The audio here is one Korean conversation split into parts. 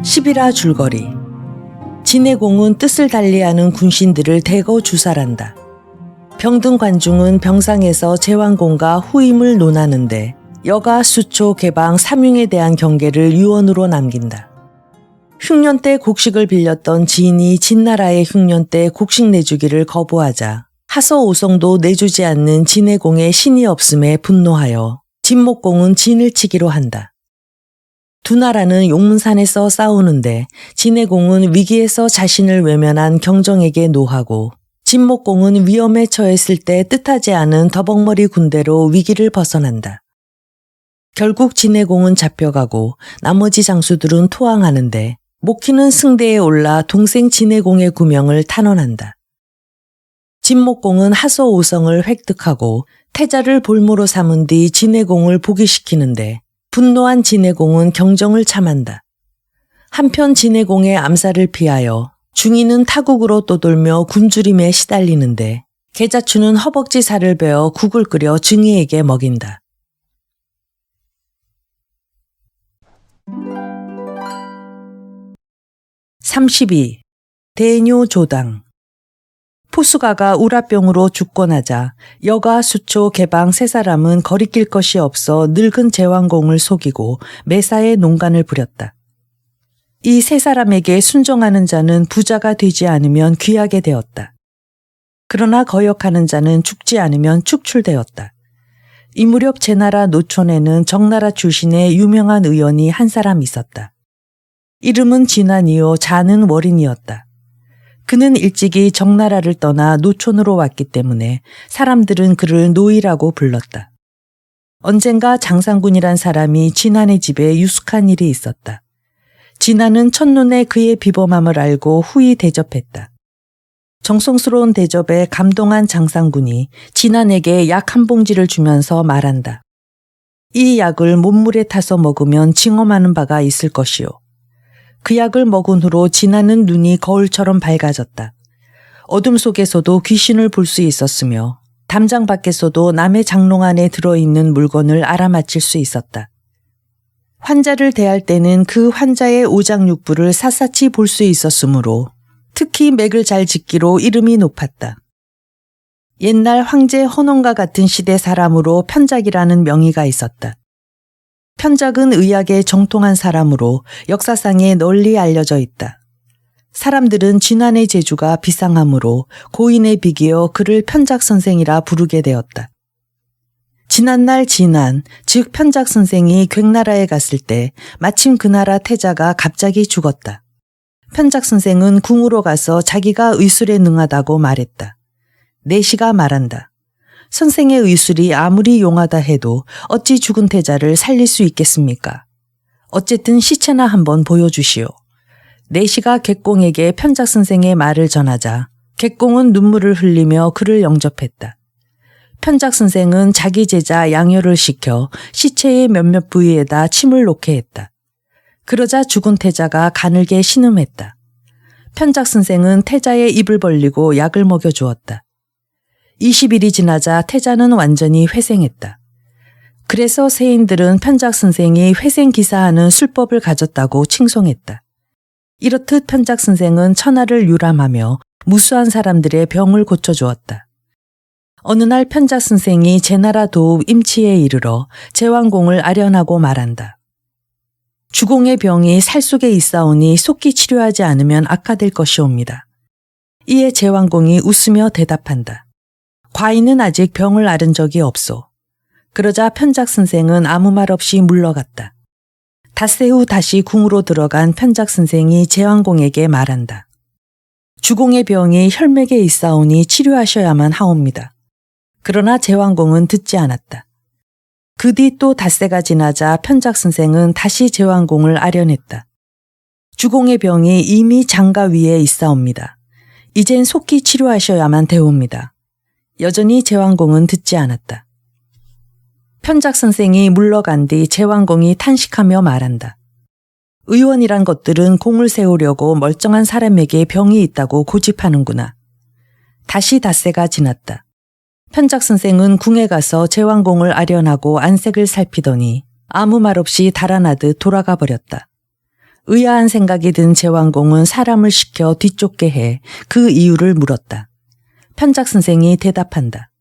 십이라 줄거리. 진해공은 뜻을 달리하는 군신들을 대거 주살한다. 병든 관중은 병상에서 제왕공과 후임을 논하는데 여가 수초 개방 삼융에 대한 경계를 유언으로 남긴다. 흉년 때 곡식을 빌렸던 지인이 진나라의 흉년 때 곡식 내주기를 거부하자 하서 오성도 내주지 않는 진해공의 신이 없음에 분노하여 진목공은 진을 치기로 한다. 두 나라는 용문산에서 싸우는데 진해공은 위기에서 자신을 외면한 경정에게 노하고 진목공은 위험에 처했을 때 뜻하지 않은 더벅머리 군대로 위기를 벗어난다. 결국 진해공은 잡혀가고 나머지 장수들은 토항하는데 목희는 승대에 올라 동생 진해공의 구명을 탄원한다. 진목공은 하서 오성을 획득하고 태자를 볼모로 삼은 뒤 진해공을 복위시키는데 분노한 진해공은 경정을 참한다. 한편 진해공의 암살을 피하여 중이는 타국으로 떠돌며 굶주림에 시달리는데 계자추는 허벅지 살을 베어 국을 끓여 증이에게 먹인다. (32) 대뇨조당. 포수가가 우라병으로 죽고 나자 여가 수초 개방 세 사람은 거리낄 것이 없어 늙은 제왕공을 속이고 매사에 농간을 부렸다. 이 세 사람에게 순종하는 자는 부자가 되지 않으면 귀하게 되었다. 그러나 거역하는 자는 죽지 않으면 축출되었다. 이 무렵 제나라 노촌에는 정나라 출신의 유명한 의원이 한 사람 있었다. 이름은 진안이요 자는 월인이었다. 그는 일찍이 정나라를 떠나 노촌으로 왔기 때문에 사람들은 그를 노이라고 불렀다. 언젠가 장상군이란 사람이 진안의 집에 유숙한 일이 있었다. 진안은 첫눈에 그의 비범함을 알고 후히 대접했다. 정성스러운 대접에 감동한 장상군이 진안에게 약 한 봉지를 주면서 말한다. 이 약을 못물에 타서 먹으면 징험하는 바가 있을 것이요. 그 약을 먹은 후로 진안은 눈이 거울처럼 밝아졌다. 어둠 속에서도 귀신을 볼 수 있었으며 담장 밖에서도 남의 장롱 안에 들어있는 물건을 알아맞힐 수 있었다. 환자를 대할 때는 그 환자의 오장육부를 샅샅이 볼 수 있었으므로 특히 맥을 잘 짚기로 이름이 높았다. 옛날 황제 헌원과 같은 시대 사람으로 편작이라는 명의가 있었다. 편작은 의학에 정통한 사람으로 역사상에 널리 알려져 있다. 사람들은 진안의 재주가 비상하므로 고인에 비기어 그를 편작 선생이라 부르게 되었다. 지난날 진안, 즉 편작 선생이 괭나라에 갔을 때 마침 그 나라 태자가 갑자기 죽었다. 편작 선생은 궁으로 가서 자기가 의술에 능하다고 말했다. 내시가 말한다. 선생의 의술이 아무리 용하다 해도 어찌 죽은 태자를 살릴 수 있겠습니까? 어쨌든 시체나 한번 보여주시오. 내시가 객공에게 편작 선생의 말을 전하자 객공은 눈물을 흘리며 그를 영접했다. 편작 선생은 자기 제자 양효를 시켜 시체의 몇몇 부위에다 침을 놓게 했다. 그러자 죽은 태자가 가늘게 신음했다. 편작 선생은 태자의 입을 벌리고 약을 먹여주었다. 20일이 지나자 태자는 완전히 회생했다. 그래서 세인들은 편작 선생이 회생기사하는 술법을 가졌다고 칭송했다. 이렇듯 편작 선생은 천하를 유람하며 무수한 사람들의 병을 고쳐주었다. 어느 날 편작 선생이 제나라 도읍 임치에 이르러 제왕공을 아련하고 말한다. 주공의 병이 살 속에 있사오니 속히 치료하지 않으면 악화될 것이옵니다. 이에 제왕공이 웃으며 대답한다. 과인은 아직 병을 앓은 적이 없소. 그러자 편작 선생은 아무 말 없이 물러갔다. 닷새 후 다시 궁으로 들어간 편작 선생이 제왕공에게 말한다. 주공의 병이 혈맥에 있사오니 치료하셔야만 하옵니다. 그러나 제왕공은 듣지 않았다. 그 뒤 또 닷새가 지나자 편작 선생은 다시 제왕공을 아련했다. 주공의 병이 이미 장가 위에 있사옵니다. 이젠 속히 치료하셔야만 되옵니다. 여전히 제왕공은 듣지 않았다. 편작 선생이 물러간 뒤 제왕공이 탄식하며 말한다. 의원이란 것들은 공을 세우려고 멀쩡한 사람에게 병이 있다고 고집하는구나. 다시 닷새가 지났다. 편작 선생은 궁에 가서 제왕공을 아련하고 안색을 살피더니 아무 말 없이 달아나듯 돌아가 버렸다. 의아한 생각이 든 제왕공은 사람을 시켜 뒤쫓게 해 그 이유를 물었다. 편작 선생이 대답한다.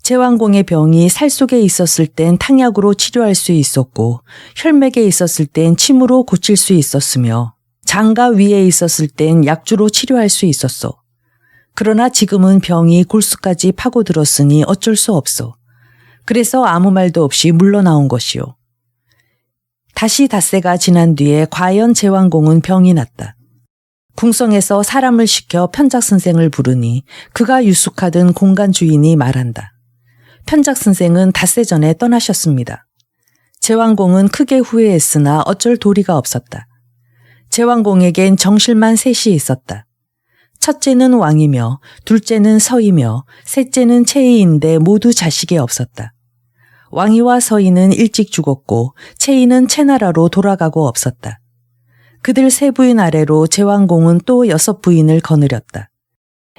제왕공의 병이 살 속에 있었을 땐 탕약으로 치료할 수 있었고 혈맥에 있었을 땐 침으로 고칠 수 있었으며 장가 위에 있었을 땐 약주로 치료할 수 있었어. 그러나 지금은 병이 골수까지 파고들었으니 어쩔 수 없어. 그래서 아무 말도 없이 물러나온 것이요. 다시 닷새가 지난 뒤에 과연 제왕공은 병이 났다. 궁성에서 사람을 시켜 편작 선생을 부르니 그가 유숙하던 공간 주인이 말한다. 편작 선생은 닷새 전에 떠나셨습니다. 제왕공은 크게 후회했으나 어쩔 도리가 없었다. 제왕공에겐 정실만 셋이 있었다. 첫째는 왕이며 둘째는 서이며 셋째는 채이인데 모두 자식이 없었다. 왕이와 서이는 일찍 죽었고 채이는 채나라로 돌아가고 없었다. 그들 세 부인 아래로 제왕공은 또 6부인을 거느렸다.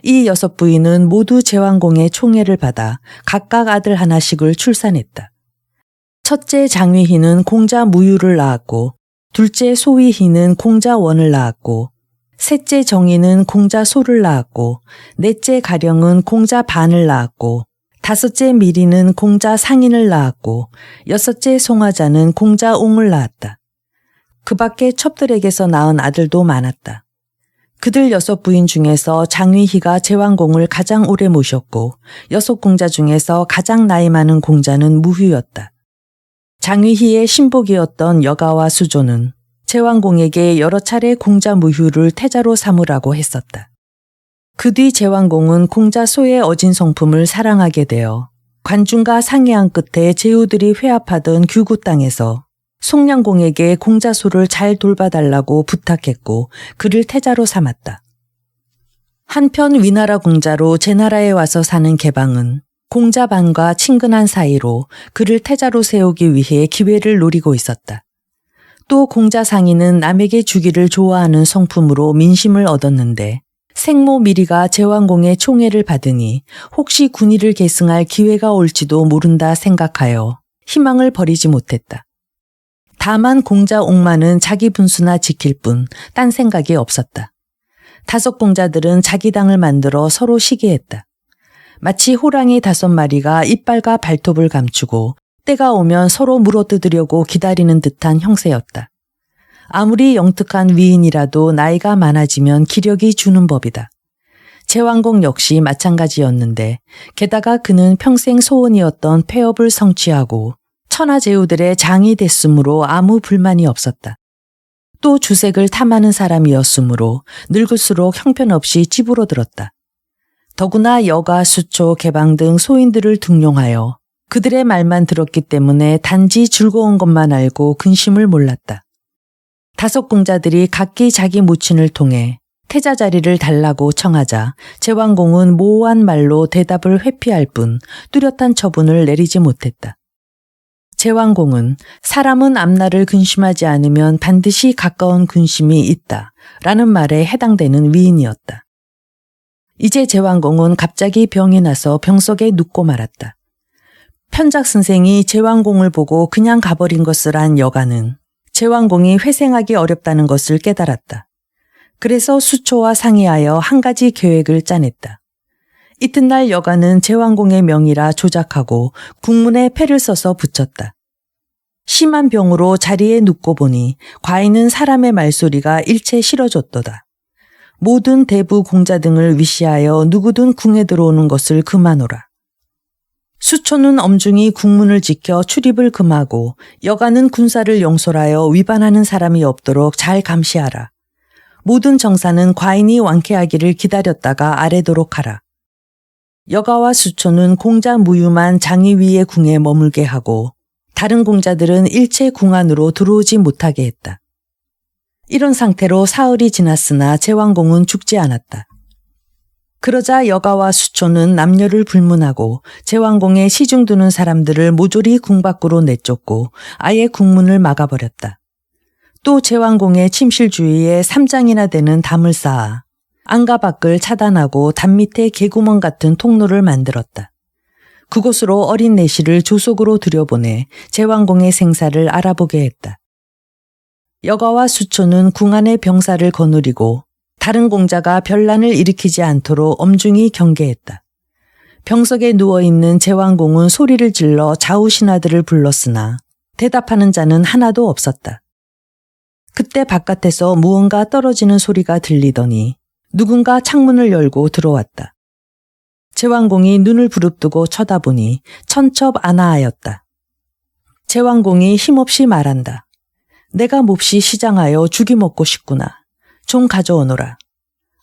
이 6부인은 모두 제왕공의 총애를 받아 각각 아들 하나씩을 출산했다. 첫째 장위희는 공자 무유를 낳았고 둘째 소위희는 공자 원을 낳았고 셋째 정희는 공자 소를 낳았고 넷째 가령은 공자 반을 낳았고 다섯째 미리는 공자 상인을 낳았고 여섯째 송화자는 공자 옹을 낳았다. 그 밖에 첩들에게서 낳은 아들도 많았다. 그들 6부인 중에서 장위희가 제왕공을 가장 오래 모셨고 6공자 중에서 가장 나이 많은 공자는 무휴였다. 장위희의 신복이었던 여가와 수조는 제왕공에게 여러 차례 공자 무휴를 태자로 삼으라고 했었다. 그 뒤 제왕공은 공자 소의 어진 성품을 사랑하게 되어 관중과 상의한 끝에 제후들이 회합하던 규구 땅에서 송량공에게 공자 소를 잘 돌봐달라고 부탁했고 그를 태자로 삼았다. 한편 위나라 공자로 제나라에 와서 사는 개방은 공자반과 친근한 사이로 그를 태자로 세우기 위해 기회를 노리고 있었다. 또 공자 상인은 남에게 주기를 좋아하는 성품으로 민심을 얻었는데 생모 미리가 제왕공의 총애를 받으니 혹시 군의를 계승할 기회가 올지도 모른다 생각하여 희망을 버리지 못했다. 다만 공자 옥만은 자기 분수나 지킬 뿐 딴 생각이 없었다. 5공자들은 자기 당을 만들어 서로 시기했다. 마치 호랑이 5마리가 이빨과 발톱을 감추고 때가 오면 서로 물어뜯으려고 기다리는 듯한 형세였다. 아무리 영특한 위인이라도 나이가 많아지면 기력이 주는 법이다. 제왕공 역시 마찬가지였는데 게다가 그는 평생 소원이었던 폐업을 성취하고 천하제후들의 장이 됐으므로 아무 불만이 없었다. 또 주색을 탐하는 사람이었으므로 늙을수록 형편없이 찌부러들었다. 더구나 여가, 수초, 개방 등 소인들을 등용하여 그들의 말만 들었기 때문에 단지 즐거운 것만 알고 근심을 몰랐다. 5공자들이 각기 자기 모친을 통해 태자 자리를 달라고 청하자 제왕공은 모호한 말로 대답을 회피할 뿐 뚜렷한 처분을 내리지 못했다. 제왕공은 사람은 앞날을 근심하지 않으면 반드시 가까운 근심이 있다 라는 말에 해당되는 위인이었다. 이제 제왕공은 갑자기 병이 나서 병석에 눕고 말았다. 편작 선생이 제왕공을 보고 그냥 가버린 것을 안 여가는 제왕공이 회생하기 어렵다는 것을 깨달았다. 그래서 수초와 상의하여 한 가지 계획을 짜냈다. 이튿날 여가는 제왕공의 명이라 조작하고 국문에 패를 써서 붙였다. 심한 병으로 자리에 눕고 보니 과인은 사람의 말소리가 일체 싫어졌도다. 모든 대부 공자 등을 위시하여 누구든 궁에 들어오는 것을 금하노라. 수초는 엄중히 국문을 지켜 출입을 금하고 여가는 군사를 용솔하여 위반하는 사람이 없도록 잘 감시하라. 모든 정사는 과인이 완쾌하기를 기다렸다가 아래도록 하라. 여가와 수초는 공자 무유만 장위 위의 궁에 머물게 하고 다른 공자들은 일체 궁 안으로 들어오지 못하게 했다. 이런 상태로 사흘이 지났으나 제왕공은 죽지 않았다. 그러자 여가와 수초는 남녀를 불문하고 제왕공에 시중 두는 사람들을 모조리 궁 밖으로 내쫓고 아예 궁문을 막아버렸다. 또 제왕공의 침실 주위에 3장이나 되는 담을 쌓아 안과 밖을 차단하고 담 밑에 개구멍 같은 통로를 만들었다. 그곳으로 어린 내시를 조속으로 들여보내 제왕공의 생사를 알아보게 했다. 여가와 수초는 궁 안의 병사를 거느리고 다른 공자가 변란을 일으키지 않도록 엄중히 경계했다. 병석에 누워있는 제왕공은 소리를 질러 좌우신하들을 불렀으나 대답하는 자는 하나도 없었다. 그때 바깥에서 무언가 떨어지는 소리가 들리더니 누군가 창문을 열고 들어왔다. 제왕공이 눈을 부릅뜨고 쳐다보니 천첩 아나아였다. 제왕공이 힘없이 말한다. 내가 몹시 시장하여 죽이 먹고 싶구나. 좀 가져오너라.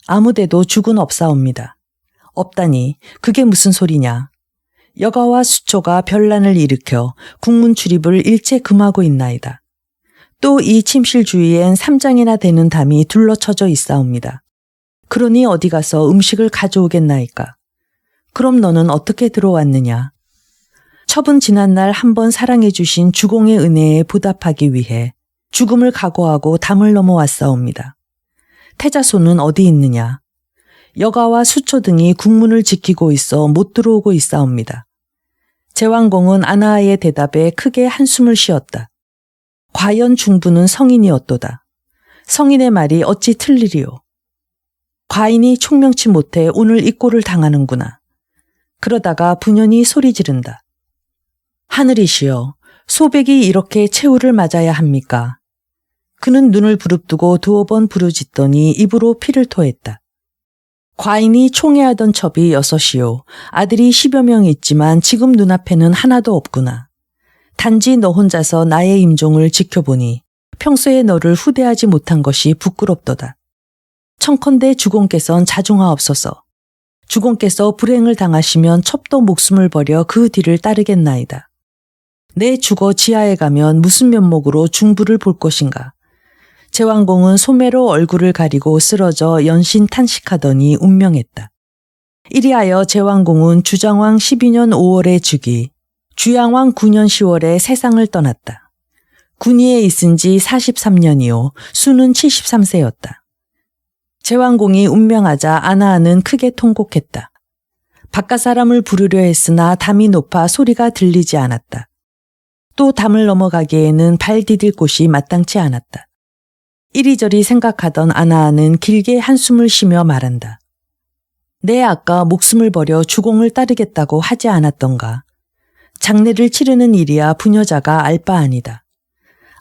아무데도 죽은 없사옵니다. 없다니 그게 무슨 소리냐. 여가와 수초가 변란을 일으켜 국문 출입을 일체 금하고 있나이다. 또 이 침실 주위엔 3장이나 되는 담이 둘러쳐져 있사옵니다. 그러니 어디 가서 음식을 가져오겠나이까. 그럼 너는 어떻게 들어왔느냐. 첩은 지난날 한번 사랑해 주신 주공의 은혜에 보답하기 위해 죽음을 각오하고 담을 넘어왔사옵니다. 태자손은 어디 있느냐. 여가와 수초 등이 국문을 지키고 있어 못 들어오고 있사옵니다. 제왕공은 아나아의 대답에 크게 한숨을 쉬었다. 과연 중부는 성인이었도다. 성인의 말이 어찌 틀리리요. 과인이 총명치 못해 오늘 이 꼴을 당하는구나. 그러다가 분연히 소리 지른다. 하늘이시여, 소백이 이렇게 최후를 맞아야 합니까? 그는 눈을 부릅뜨고 두어 번 부르짖더니 입으로 피를 토했다. 과인이 총애하던 첩이 6이요. 아들이 10여 명 있지만 지금 눈앞에는 하나도 없구나. 단지 너 혼자서 나의 임종을 지켜보니 평소에 너를 후대하지 못한 것이 부끄럽도다. 청컨대 주공께선 자중하옵소서. 주공께서 불행을 당하시면 첩도 목숨을 버려 그 뒤를 따르겠나이다. 내 죽어 지하에 가면 무슨 면목으로 중부를 볼 것인가. 제왕공은 소매로 얼굴을 가리고 쓰러져 연신 탄식하더니 운명했다. 이리하여 제왕공은 주정왕 12년 5월에 즉위, 주양왕 9년 10월에 세상을 떠났다. 군위에 있은 지 43년이요. 수는 73세였다. 제왕공이 운명하자 아나아는 크게 통곡했다. 바깥 사람을 부르려 했으나 담이 높아 소리가 들리지 않았다. 또 담을 넘어가기에는 발 디딜 곳이 마땅치 않았다. 이리저리 생각하던 아나아는 길게 한숨을 쉬며 말한다. 내 아까 목숨을 버려 주공을 따르겠다고 하지 않았던가. 장례를 치르는 일이야 부녀자가 알 바 아니다.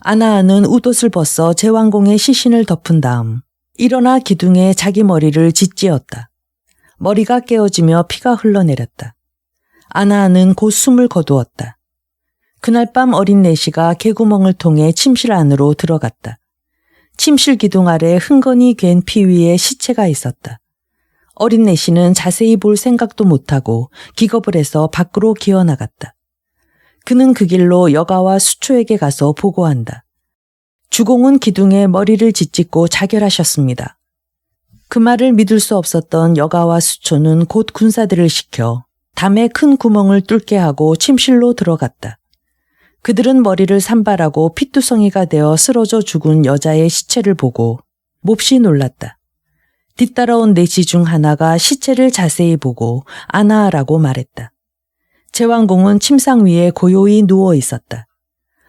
아나아는 웃옷을 벗어 제왕공의 시신을 덮은 다음 일어나 기둥에 자기 머리를 짓지었다. 머리가 깨어지며 피가 흘러내렸다. 아나아는 곧 숨을 거두었다. 그날 밤 어린 내시가 개구멍을 통해 침실 안으로 들어갔다. 침실 기둥 아래 흥건히 괸 피 위에 시체가 있었다. 어린 내시는 자세히 볼 생각도 못하고 기겁을 해서 밖으로 기어나갔다. 그는 그 길로 여가와 수초에게 가서 보고한다. 주공은 기둥에 머리를 짓짓고 자결하셨습니다. 그 말을 믿을 수 없었던 여가와 수초는 곧 군사들을 시켜 담에 큰 구멍을 뚫게 하고 침실로 들어갔다. 그들은 머리를 산발하고 핏두성이가 되어 쓰러져 죽은 여자의 시체를 보고 몹시 놀랐다. 뒤따라온 내시 중 하나가 시체를 자세히 보고 아나아라고 말했다. 제왕공은 침상 위에 고요히 누워 있었다.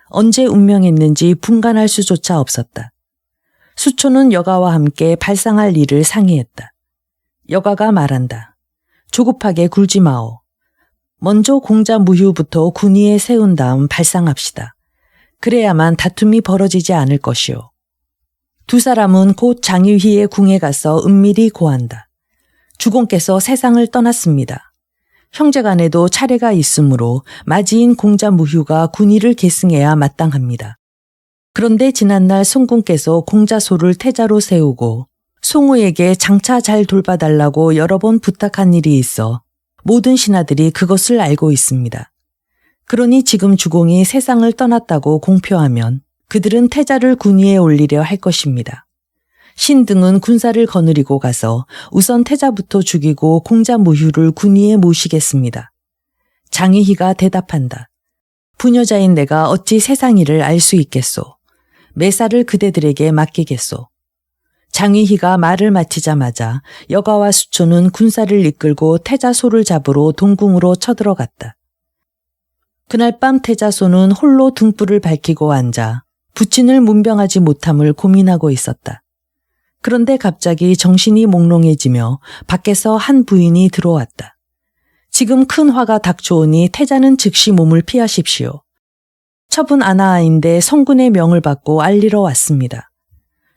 언제 운명했는지 분간할 수조차 없었다. 수초는 여가와 함께 발상할 일을 상의했다. 여가가 말한다. 조급하게 굴지 마오. 먼저 공자 무휴부터 군위에 세운 다음 발상합시다. 그래야만 다툼이 벌어지지 않을 것이오. 두 사람은 곧 장유희의 궁에 가서 은밀히 고한다. 주공께서 세상을 떠났습니다. 형제간에도 차례가 있으므로 맞이인 공자 무휴가 군위를 계승해야 마땅합니다. 그런데 지난날 송군께서 공자소를 태자로 세우고 송우에게 장차 잘 돌봐달라고 여러 번 부탁한 일이 있어 모든 신하들이 그것을 알고 있습니다. 그러니 지금 주공이 세상을 떠났다고 공표하면 그들은 태자를 군위에 올리려 할 것입니다. 신등은 군사를 거느리고 가서 우선 태자부터 죽이고 공자 무휴를 군위에 모시겠습니다. 장희희가 대답한다. 부녀자인 내가 어찌 세상 일을 알 수 있겠소. 매사를 그대들에게 맡기겠소. 장희희가 말을 마치자마자 여가와 수초는 군사를 이끌고 태자 소를 잡으러 동궁으로 쳐들어갔다. 그날 밤 태자소는 홀로 등불을 밝히고 앉아 부친을 문병하지 못함을 고민하고 있었다. 그런데 갑자기 정신이 몽롱해지며 밖에서 한 부인이 들어왔다. 지금 큰 화가 닥쳐오니 태자는 즉시 몸을 피하십시오. 첩은 아나아인데 성군의 명을 받고 알리러 왔습니다.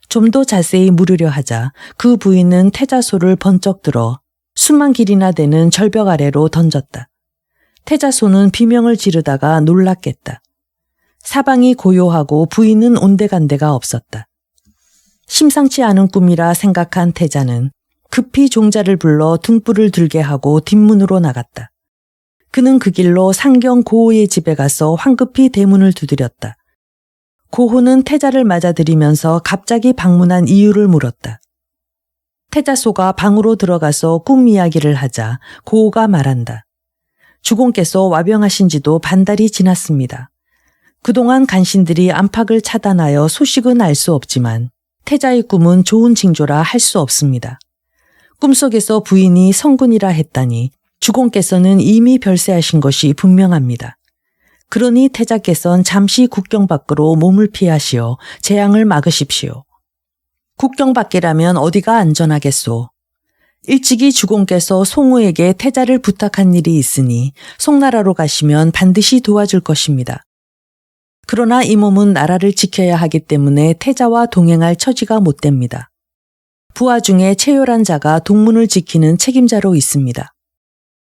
좀 더 자세히 물으려 하자 그 부인은 태자소를 번쩍 들어 수만 길이나 되는 절벽 아래로 던졌다. 태자소는 비명을 지르다가 놀랐겠다. 사방이 고요하고 부인은 온데간데가 없었다. 심상치 않은 꿈이라 생각한 태자는 급히 종자를 불러 등불을 들게 하고 뒷문으로 나갔다. 그는 그 길로 상경 고호의 집에 가서 황급히 대문을 두드렸다. 고호는 태자를 맞아들이면서 갑자기 방문한 이유를 물었다. 태자소가 방으로 들어가서 꿈 이야기를 하자 고호가 말한다. 주공께서 와병하신 지도 반달이 지났습니다. 그동안 간신들이 안팎을 차단하여 소식은 알 수 없지만 태자의 꿈은 좋은 징조라 할 수 없습니다. 꿈속에서 부인이 성군이라 했다니 주공께서는 이미 별세하신 것이 분명합니다. 그러니 태자께서는 잠시 국경 밖으로 몸을 피하시어 재앙을 막으십시오. 국경 밖이라면 어디가 안전하겠소. 일찍이 주공께서 송우에게 태자를 부탁한 일이 있으니 송나라로 가시면 반드시 도와줄 것입니다. 그러나 이 몸은 나라를 지켜야 하기 때문에 태자와 동행할 처지가 못 됩니다. 부하 중에 채요란 자가 동문을 지키는 책임자로 있습니다.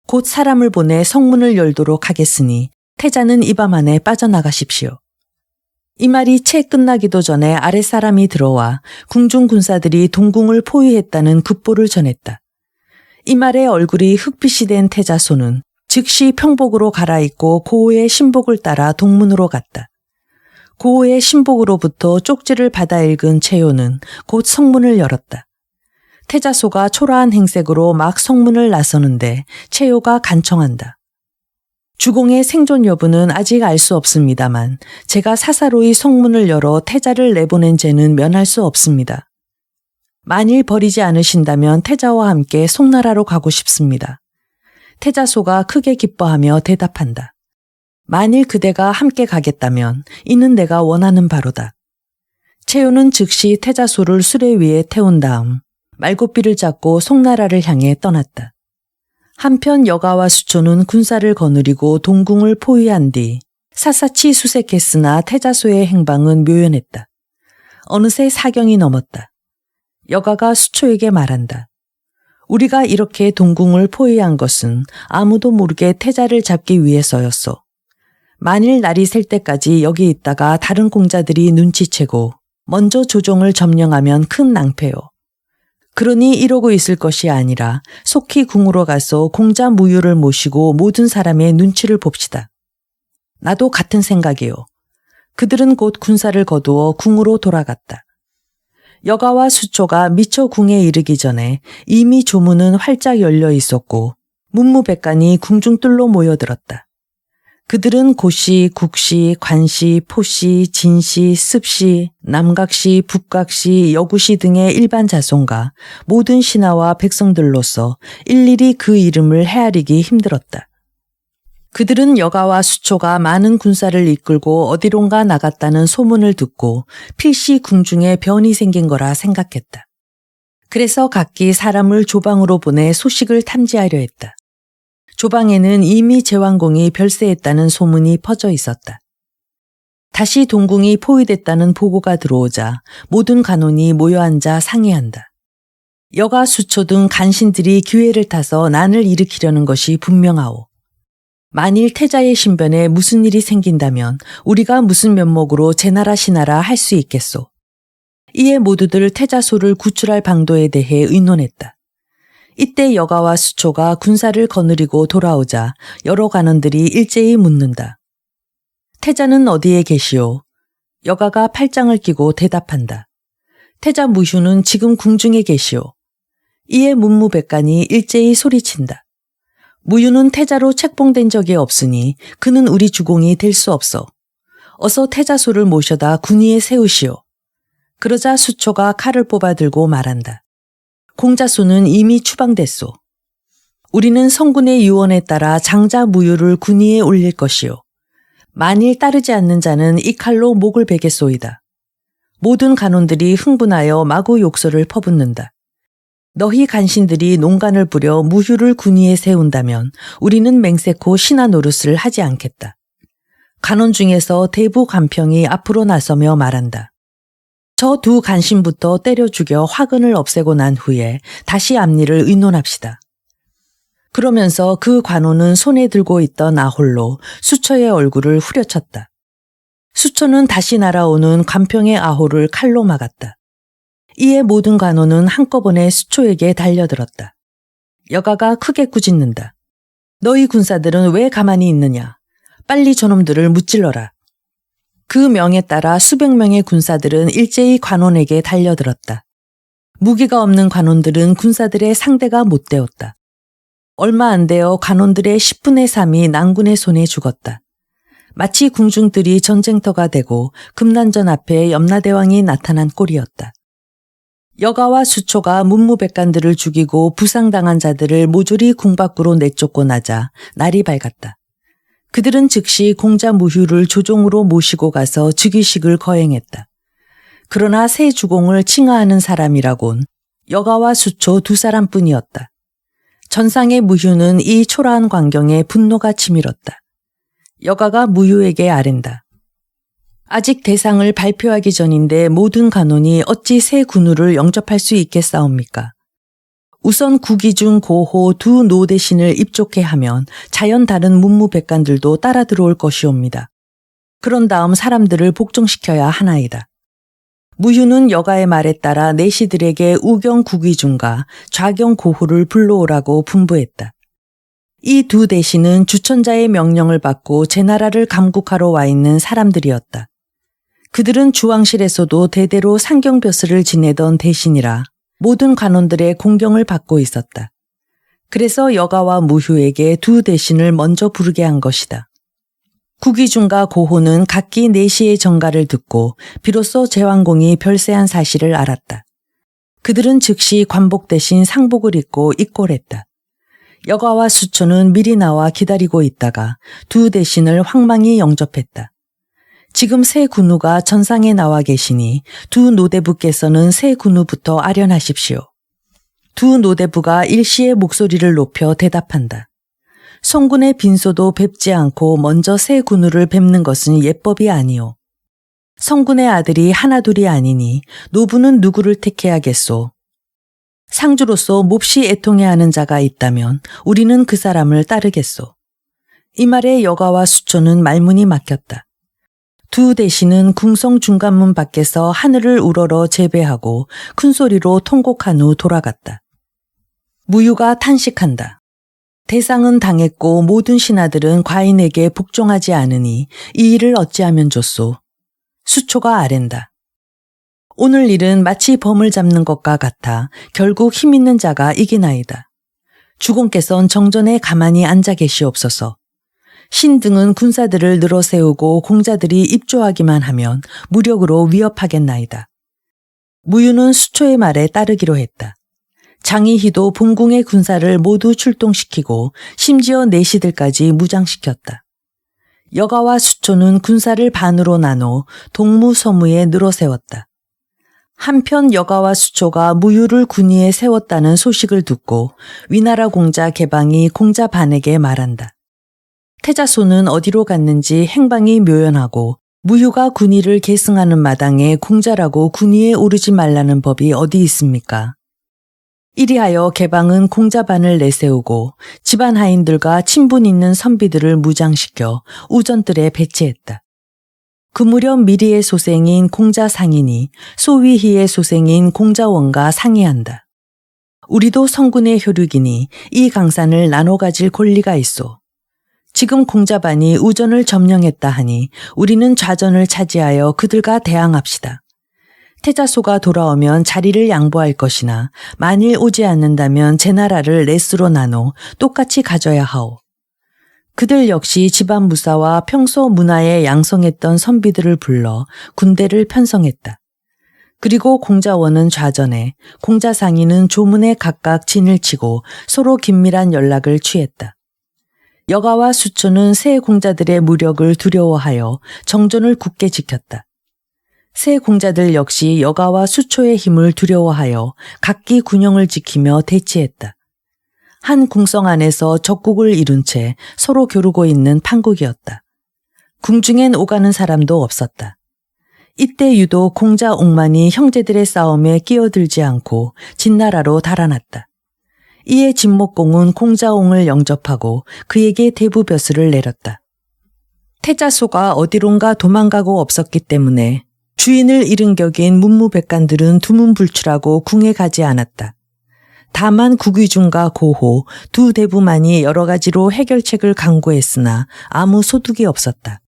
곧 사람을 보내 성문을 열도록 하겠으니 태자는 이 밤 안에 빠져나가십시오. 이 말이 채 끝나기도 전에 아랫사람이 들어와 궁중 군사들이 동궁을 포위했다는 급보를 전했다. 이 말에 얼굴이 흑빛이 된 태자소는 즉시 평복으로 갈아입고 고호의 신복을 따라 동문으로 갔다. 고호의 신복으로부터 쪽지를 받아 읽은 채요는 곧 성문을 열었다. 태자소가 초라한 행색으로 막 성문을 나서는데 채요가 간청한다. 주공의 생존 여부는 아직 알 수 없습니다만 제가 사사로이 성문을 열어 태자를 내보낸 죄는 면할 수 없습니다. 만일 버리지 않으신다면 태자와 함께 송나라로 가고 싶습니다. 태자소가 크게 기뻐하며 대답한다. 만일 그대가 함께 가겠다면 이는 내가 원하는 바로다. 채요는 즉시 태자소를 수레 위에 태운 다음 말고삐를 잡고 송나라를 향해 떠났다. 한편 여가와 수초는 군사를 거느리고 동궁을 포위한 뒤 샅샅이 수색했으나 태자소의 행방은 묘연했다. 어느새 사경이 넘었다. 여가가 수초에게 말한다. 우리가 이렇게 동궁을 포위한 것은 아무도 모르게 태자를 잡기 위해서였소. 만일 날이 셀 때까지 여기 있다가 다른 공자들이 눈치채고 먼저 조종을 점령하면 큰 낭패요. 그러니 이러고 있을 것이 아니라 속히 궁으로 가서 공자 무유를 모시고 모든 사람의 눈치를 봅시다. 나도 같은 생각이요. 그들은 곧 군사를 거두어 궁으로 돌아갔다. 여가와 수초가 미처 궁에 이르기 전에 이미 조문은 활짝 열려 있었고 문무백관이 궁중뜰로 모여들었다. 그들은 고시, 국시, 관시, 포시, 진시, 습시, 남각시, 북각시, 여구시 등의 일반 자손과 모든 신하와 백성들로서 일일이 그 이름을 헤아리기 힘들었다. 그들은 여가와 수초가 많은 군사를 이끌고 어디론가 나갔다는 소문을 듣고 필시 궁중에 변이 생긴 거라 생각했다. 그래서 각기 사람을 조방으로 보내 소식을 탐지하려 했다. 조방에는 이미 제왕공이 별세했다는 소문이 퍼져 있었다. 다시 동궁이 포위됐다는 보고가 들어오자 모든 간원이 모여앉아 상의한다. 여가 수초 등 간신들이 기회를 타서 난을 일으키려는 것이 분명하오. 만일 태자의 신변에 무슨 일이 생긴다면 우리가 무슨 면목으로 제나라 신하라 할 수 있겠소. 이에 모두들 태자소를 구출할 방도에 대해 의논했다. 이때 여가와 수초가 군사를 거느리고 돌아오자 여러 관원들이 일제히 묻는다. 태자는 어디에 계시오? 여가가 팔짱을 끼고 대답한다. 태자 무휴는 지금 궁중에 계시오. 이에 문무백관이 일제히 소리친다. 무휴는 태자로 책봉된 적이 없으니 그는 우리 주공이 될 수 없어. 어서 태자소를 모셔다 군위에 세우시오. 그러자 수초가 칼을 뽑아 들고 말한다. 공자소는 이미 추방됐소. 우리는 성군의 유언에 따라 장자 무휴를 군위에 올릴 것이오. 만일 따르지 않는 자는 이 칼로 목을 베겠소이다. 모든 간원들이 흥분하여 마구 욕설을 퍼붓는다. 너희 간신들이 농간을 부려 무휴를 군위에 세운다면 우리는 맹세코 신하 노릇을 하지 않겠다. 간원 중에서 대부 간평이 앞으로 나서며 말한다. 저 두 간신부터 때려 죽여 화근을 없애고 난 후에 다시 앞일을 의논합시다. 그러면서 그 관원은 손에 들고 있던 아홀로 수초의 얼굴을 후려쳤다. 수초는 다시 날아오는 간평의 아홀을 칼로 막았다. 이에 모든 관원은 한꺼번에 수초에게 달려들었다. 여가가 크게 꾸짖는다. 너희 군사들은 왜 가만히 있느냐? 빨리 저놈들을 무찔러라. 그 명에 따라 수백 명의 군사들은 일제히 관원에게 달려들었다. 무기가 없는 관원들은 군사들의 상대가 못 되었다. 얼마 안 되어 관원들의 10분의 3이 난군의 손에 죽었다. 마치 궁중들이 전쟁터가 되고 금난전 앞에 염라대왕이 나타난 꼴이었다. 여가와 수초가 문무백관들을 죽이고 부상당한 자들을 모조리 궁 밖으로 내쫓고 나자 날이 밝았다. 그들은 즉시 공자 무휴를 조종으로 모시고 가서 즉위식을 거행했다. 그러나 새 주공을 칭하하는 사람이라곤 여가와 수초 두 사람뿐이었다. 전상의 무휴는 이 초라한 광경에 분노가 치밀었다. 여가가 무휴에게 아랜다. 아직 대상을 발표하기 전인데 모든 간원이 어찌 새 군우를 영접할 수 있겠사옵니까? 우선 구기중 고호 두 노대신을 입족해 하면 자연 다른 문무백관들도 따라 들어올 것이옵니다. 그런 다음 사람들을 복종시켜야 하나이다. 무휴는 여가의 말에 따라 내시들에게 우경 구기중과 좌경 고호를 불러오라고 분부했다. 이 두 대신은 주천자의 명령을 받고 제나라를 감국하러 와 있는 사람들이었다. 그들은 주왕실에서도 대대로 상경벼슬을 지내던 대신이라 모든 관원들의 공경을 받고 있었다. 그래서 여가와 무휴에게 두 대신을 먼저 부르게 한 것이다. 구기중과 고호는 각기 내시의 정가를 듣고 비로소 제왕공이 별세한 사실을 알았다. 그들은 즉시 관복 대신 상복을 입고 입골했다. 여가와 수초는 미리 나와 기다리고 있다가 두 대신을 황망히 영접했다. 지금 새 군우가 전상에 나와 계시니 두 노대부께서는 새 군우부터 아련하십시오. 두 노대부가 일시에 목소리를 높여 대답한다. 송군의 빈소도 뵙지 않고 먼저 새 군우를 뵙는 것은 예법이 아니오. 성군의 아들이 하나둘이 아니니 노부는 누구를 택해야겠소. 상주로서 몹시 애통해야 하는 자가 있다면 우리는 그 사람을 따르겠소. 이 말에 여가와 수초는 말문이 막혔다. 두 대신은 궁성 중간문 밖에서 하늘을 우러러 제배하고 큰 소리로 통곡한 후 돌아갔다. 무휴가 탄식한다. 대상은 당했고 모든 신하들은 과인에게 복종하지 않으니 이 일을 어찌하면 좋소. 수초가 아랜다. 오늘 일은 마치 범을 잡는 것과 같아 결국 힘 있는 자가 이기나이다. 주공께선 정전에 가만히 앉아 계시옵소서. 신등은 군사들을 늘어세우고 공자들이 입조하기만 하면 무력으로 위협하겠나이다. 무휴는 수초의 말에 따르기로 했다. 장희희도 본궁의 군사를 모두 출동시키고 심지어 내시들까지 무장시켰다. 여가와 수초는 군사를 반으로 나눠 동무서무에 늘어세웠다. 한편 여가와 수초가 무휴를 군위에 세웠다는 소식을 듣고 위나라 공자 개방이 공자 반에게 말한다. 태자손은 어디로 갔는지 행방이 묘연하고 무휴가 군위를 계승하는 마당에 공자라고 군위에 오르지 말라는 법이 어디 있습니까? 이리하여 개방은 공자반을 내세우고 집안 하인들과 친분 있는 선비들을 무장시켜 우전뜰에 배치했다. 그 무렵 미리의 소생인 공자상인이 소위희의 소생인 공자원과 상의한다. 우리도 성군의 혈육이니 이 강산을 나눠 가질 권리가 있소. 지금 공자반이 우전을 점령했다 하니 우리는 좌전을 차지하여 그들과 대항합시다. 태자소가 돌아오면 자리를 양보할 것이나 만일 오지 않는다면 제 나라를 넷으로 나눠 똑같이 가져야 하오. 그들 역시 집안 무사와 평소 문화에 양성했던 선비들을 불러 군대를 편성했다. 그리고 공자원은 좌전에 공자상인은 조문에 각각 진을 치고 서로 긴밀한 연락을 취했다. 여가와 수초는 새 공자들의 무력을 두려워하여 정존을 굳게 지켰다. 새 공자들 역시 여가와 수초의 힘을 두려워하여 각기 군영을 지키며 대치했다. 한 궁성 안에서 적국을 이룬 채 서로 겨루고 있는 판국이었다. 궁중엔 오가는 사람도 없었다. 이때 유독 공자 옥만이 형제들의 싸움에 끼어들지 않고 진나라로 달아났다. 이에 진목공은 공자옹을 영접하고 그에게 대부벼슬을 내렸다. 태자소가 어디론가 도망가고 없었기 때문에 주인을 잃은 격인 문무백관들은 두문불출하고 궁에 가지 않았다. 다만 구귀중과 고호 두 대부만이 여러 가지로 해결책을 강구했으나 아무 소득이 없었다.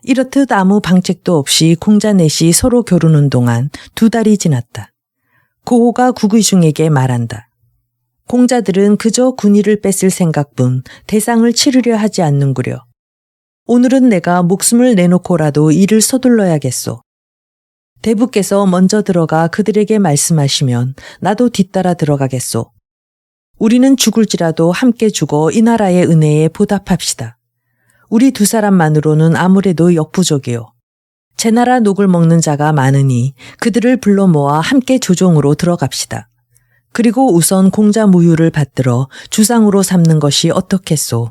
이렇듯 아무 방책도 없이 공자 넷이 서로 겨루는 동안 2달이 지났다. 고호가 구귀중에게 말한다. 공자들은 그저 군의를 뺏을 생각뿐 대상을 치르려 하지 않는구려. 오늘은 내가 목숨을 내놓고라도 일을 서둘러야겠소. 대부께서 먼저 들어가 그들에게 말씀하시면 나도 뒤따라 들어가겠소. 우리는 죽을지라도 함께 죽어 이 나라의 은혜에 보답합시다. 우리 2사람만으로는 아무래도 역부족이요. 제 나라 녹을 먹는 자가 많으니 그들을 불러 모아 함께 조종으로 들어갑시다. 그리고 우선 공자 무유를 받들어 주상으로 삼는 것이 어떻겠소.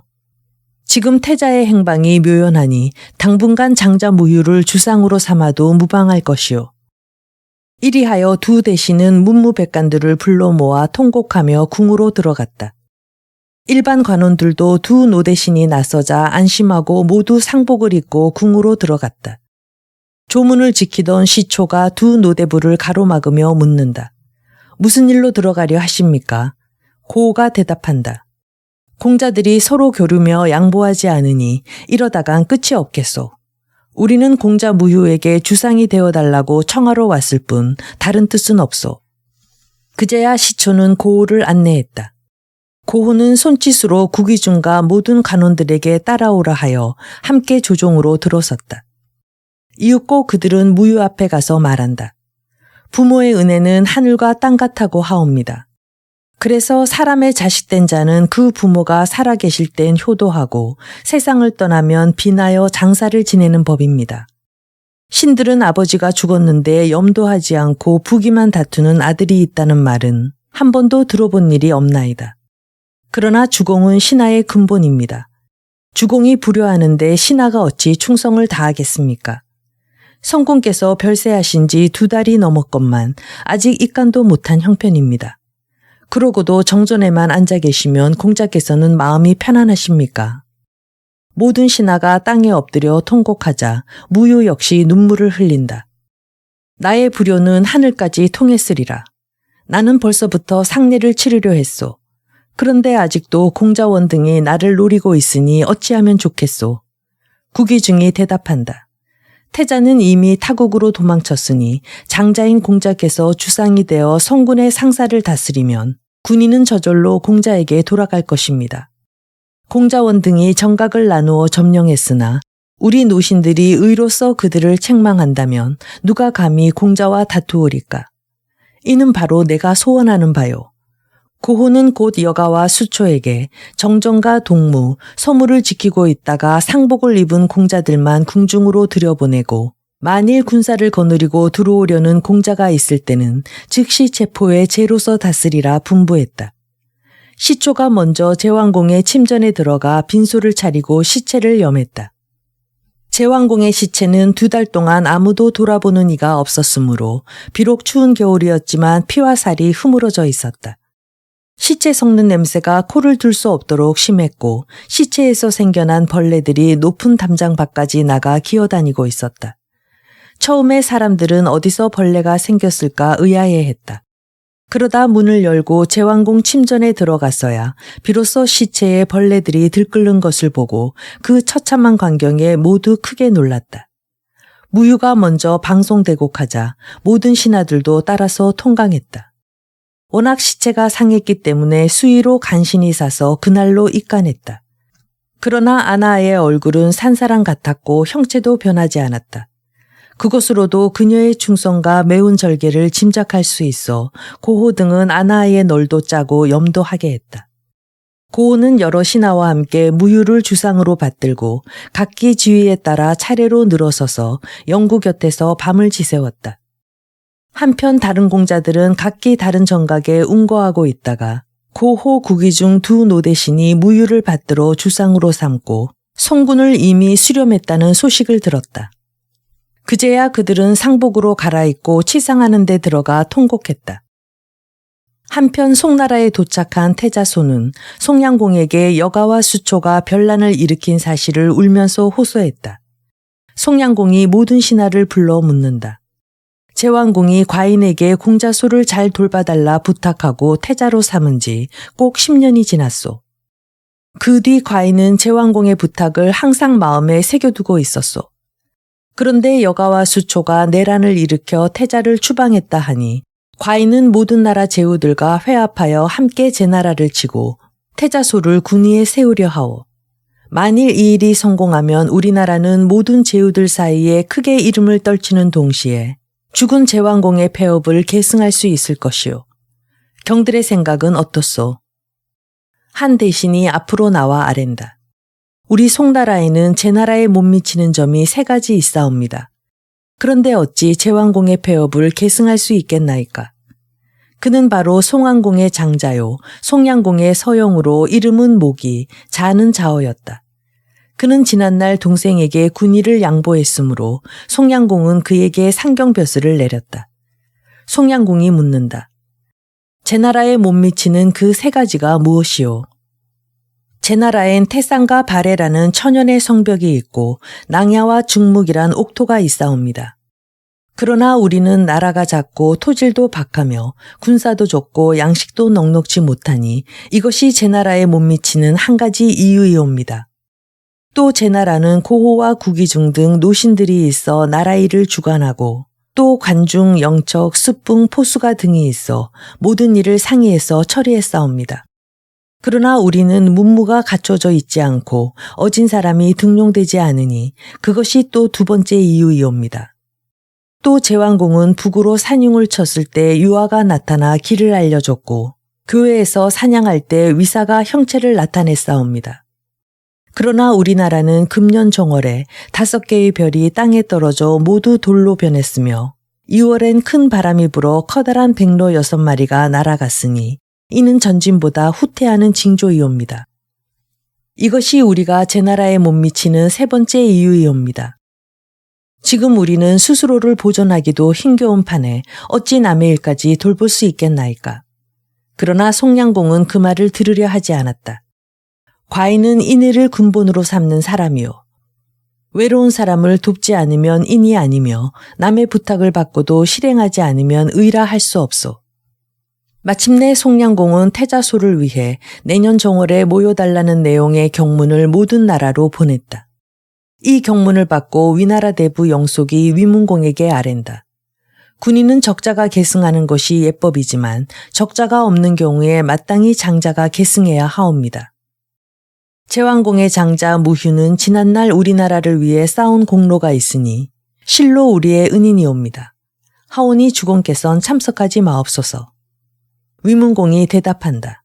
지금 태자의 행방이 묘연하니 당분간 장자 무유를 주상으로 삼아도 무방할 것이요. 이리하여 2 대신은 문무백관들을 불러 모아 통곡하며 궁으로 들어갔다. 일반 관원들도 2 노대신이 나서자 안심하고 모두 상복을 입고 궁으로 들어갔다. 조문을 지키던 시초가 2 노대부를 가로막으며 묻는다. 무슨 일로 들어가려 하십니까? 고호가 대답한다. 공자들이 서로 겨루며 양보하지 않으니 이러다간 끝이 없겠소. 우리는 공자 무유에게 주상이 되어달라고 청하러 왔을 뿐 다른 뜻은 없소. 그제야 시초는 고호를 안내했다. 고호는 손짓으로 구귀중과 모든 간원들에게 따라오라 하여 함께 조종으로 들어섰다. 이윽고 그들은 무유 앞에 가서 말한다. 부모의 은혜는 하늘과 땅 같다고 하옵니다. 그래서 사람의 자식된 자는 그 부모가 살아계실 땐 효도하고 세상을 떠나면 빈하여 장사를 지내는 법입니다. 신들은 아버지가 죽었는데 염도하지 않고 부귀만 다투는 아들이 있다는 말은 한 번도 들어본 일이 없나이다. 그러나 주공은 신하의 근본입니다. 주공이 불효하는데 신하가 어찌 충성을 다하겠습니까? 성공께서 별세하신 지 2달이 넘었건만 아직 입간도 못한 형편입니다. 그러고도 정전에만 앉아 계시면 공자께서는 마음이 편안하십니까? 모든 신하가 땅에 엎드려 통곡하자 무유 역시 눈물을 흘린다. 나의 불효는 하늘까지 통했으리라. 나는 벌써부터 상례를 치르려 했소. 그런데 아직도 공자원 등이 나를 노리고 있으니 어찌하면 좋겠소. 구귀중이 대답한다. 태자는 이미 타국으로 도망쳤으니 장자인 공자께서 주상이 되어 성군의 상사를 다스리면 군인은 저절로 공자에게 돌아갈 것입니다. 공자원 등이 정각을 나누어 점령했으나 우리 노신들이 의로서 그들을 책망한다면 누가 감히 공자와 다투오리까? 이는 바로 내가 소원하는 바요. 고호는 곧 여가와 수초에게 정정과 동무, 서무를 지키고 있다가 상복을 입은 공자들만 궁중으로 들여보내고 만일 군사를 거느리고 들어오려는 공자가 있을 때는 즉시 체포해 제로서 다스리라 분부했다. 시초가 먼저 제왕공의 침전에 들어가 빈소를 차리고 시체를 염했다. 제왕공의 시체는 2달 동안 아무도 돌아보는 이가 없었으므로 비록 추운 겨울이었지만 피와 살이 흐물어져 있었다. 시체 썩는 냄새가 코를 둘 수 없도록 심했고 시체에서 생겨난 벌레들이 높은 담장 밖까지 나가 기어다니고 있었다. 처음에 사람들은 어디서 벌레가 생겼을까 의아해했다. 그러다 문을 열고 제왕공 침전에 들어갔어야 비로소 시체에 벌레들이 들끓는 것을 보고 그 처참한 광경에 모두 크게 놀랐다. 무유가 먼저 방송대곡하자 모든 신하들도 따라서 통강했다. 워낙 시체가 상했기 때문에 수의로 간신히 사서 그날로 입간했다. 그러나 아나의 얼굴은 산사람 같았고 형체도 변하지 않았다. 그것으로도 그녀의 충성과 매운 절개를 짐작할 수 있어 고호 등은 아나의 널도 짜고 염도하게 했다. 고호는 여러 신하와 함께 무유를 주상으로 받들고 각기 지위에 따라 차례로 늘어서서 영구 곁에서 밤을 지새웠다. 한편 다른 공자들은 각기 다른 정각에 운거하고 있다가 고호 구기 중 두 노대신이 무유를 받들어 주상으로 삼고 송군을 이미 수렴했다는 소식을 들었다. 그제야 그들은 상복으로 갈아입고 치상하는 데 들어가 통곡했다. 한편 송나라에 도착한 태자손은 송량공에게 여가와 수초가 변란을 일으킨 사실을 울면서 호소했다. 송량공이 모든 신하를 불러 묻는다. 제왕공이 과인에게 공자소를 잘 돌봐달라 부탁하고 태자로 삼은 지 꼭 10년이 지났소. 그 뒤 과인은 제왕공의 부탁을 항상 마음에 새겨두고 있었소. 그런데 여가와 수초가 내란을 일으켜 태자를 추방했다 하니 과인은 모든 나라 제후들과 회합하여 함께 제나라를 치고 태자소를 군위에 세우려 하오. 만일 이 일이 성공하면 우리나라는 모든 제후들 사이에 크게 이름을 떨치는 동시에 죽은 제왕공의 폐업을 계승할 수 있을 것이오. 경들의 생각은 어떻소? 한 대신이 앞으로 나와 아랜다. 우리 송나라에는 제나라에 못 미치는 점이 3가지 있사옵니다. 그런데 어찌 제왕공의 폐업을 계승할 수 있겠나이까? 그는 바로 송안공의 장자요, 송량공의 서영으로 이름은 모기, 자는 자어였다. 그는 지난날 동생에게 군의를 양보했으므로 송량공은 그에게 상경벼슬을 내렸다. 송량공이 묻는다. 제나라에 못 미치는 그 3가지가 무엇이오? 제나라엔 태상과 발해라는 천연의 성벽이 있고 낭야와 중묵이란 옥토가 있사옵니다. 그러나 우리는 나라가 작고 토질도 박하며 군사도 적고 양식도 넉넉지 못하니 이것이 제나라에 못 미치는 한 가지 이유이옵니다. 또 제나라는 고호와 구기중 등 노신들이 있어 나라 일을 주관하고 또 관중, 영척, 습붕, 포수가 등이 있어 모든 일을 상의해서 처리했사옵니다. 그러나 우리는 문무가 갖춰져 있지 않고 어진 사람이 등용되지 않으니 그것이 또 2번째 이유이옵니다. 또 제왕공은 북으로 산흉을 쳤을 때 유아가 나타나 길을 알려줬고 교회에서 사냥할 때 위사가 형체를 나타냈사옵니다. 그러나 우리나라는 금년 정월에 5개의 별이 땅에 떨어져 모두 돌로 변했으며 2월엔 큰 바람이 불어 커다란 백로 6마리가 날아갔으니 이는 전진보다 후퇴하는 징조이옵니다. 이것이 우리가 제나라에 못 미치는 3번째 이유이옵니다. 지금 우리는 스스로를 보존하기도 힘겨운 판에 어찌 남의 일까지 돌볼 수 있겠나이까. 그러나 송량공은 그 말을 들으려 하지 않았다. 과인은 인애를 근본으로 삼는 사람이요. 외로운 사람을 돕지 않으면 인이 아니며 남의 부탁을 받고도 실행하지 않으면 의라 할 수 없소. 마침내 송량공은 태자소를 위해 내년 정월에 모여달라는 내용의 경문을 모든 나라로 보냈다. 이 경문을 받고 위나라 대부 영속이 위문공에게 아랜다. 군인은 적자가 계승하는 것이 예법이지만 적자가 없는 경우에 마땅히 장자가 계승해야 하옵니다. 제왕공의 장자 무휴는 지난날 우리나라를 위해 쌓은 공로가 있으니 실로 우리의 은인이옵니다. 하오니 주공께선 참석하지 마옵소서. 위문공이 대답한다.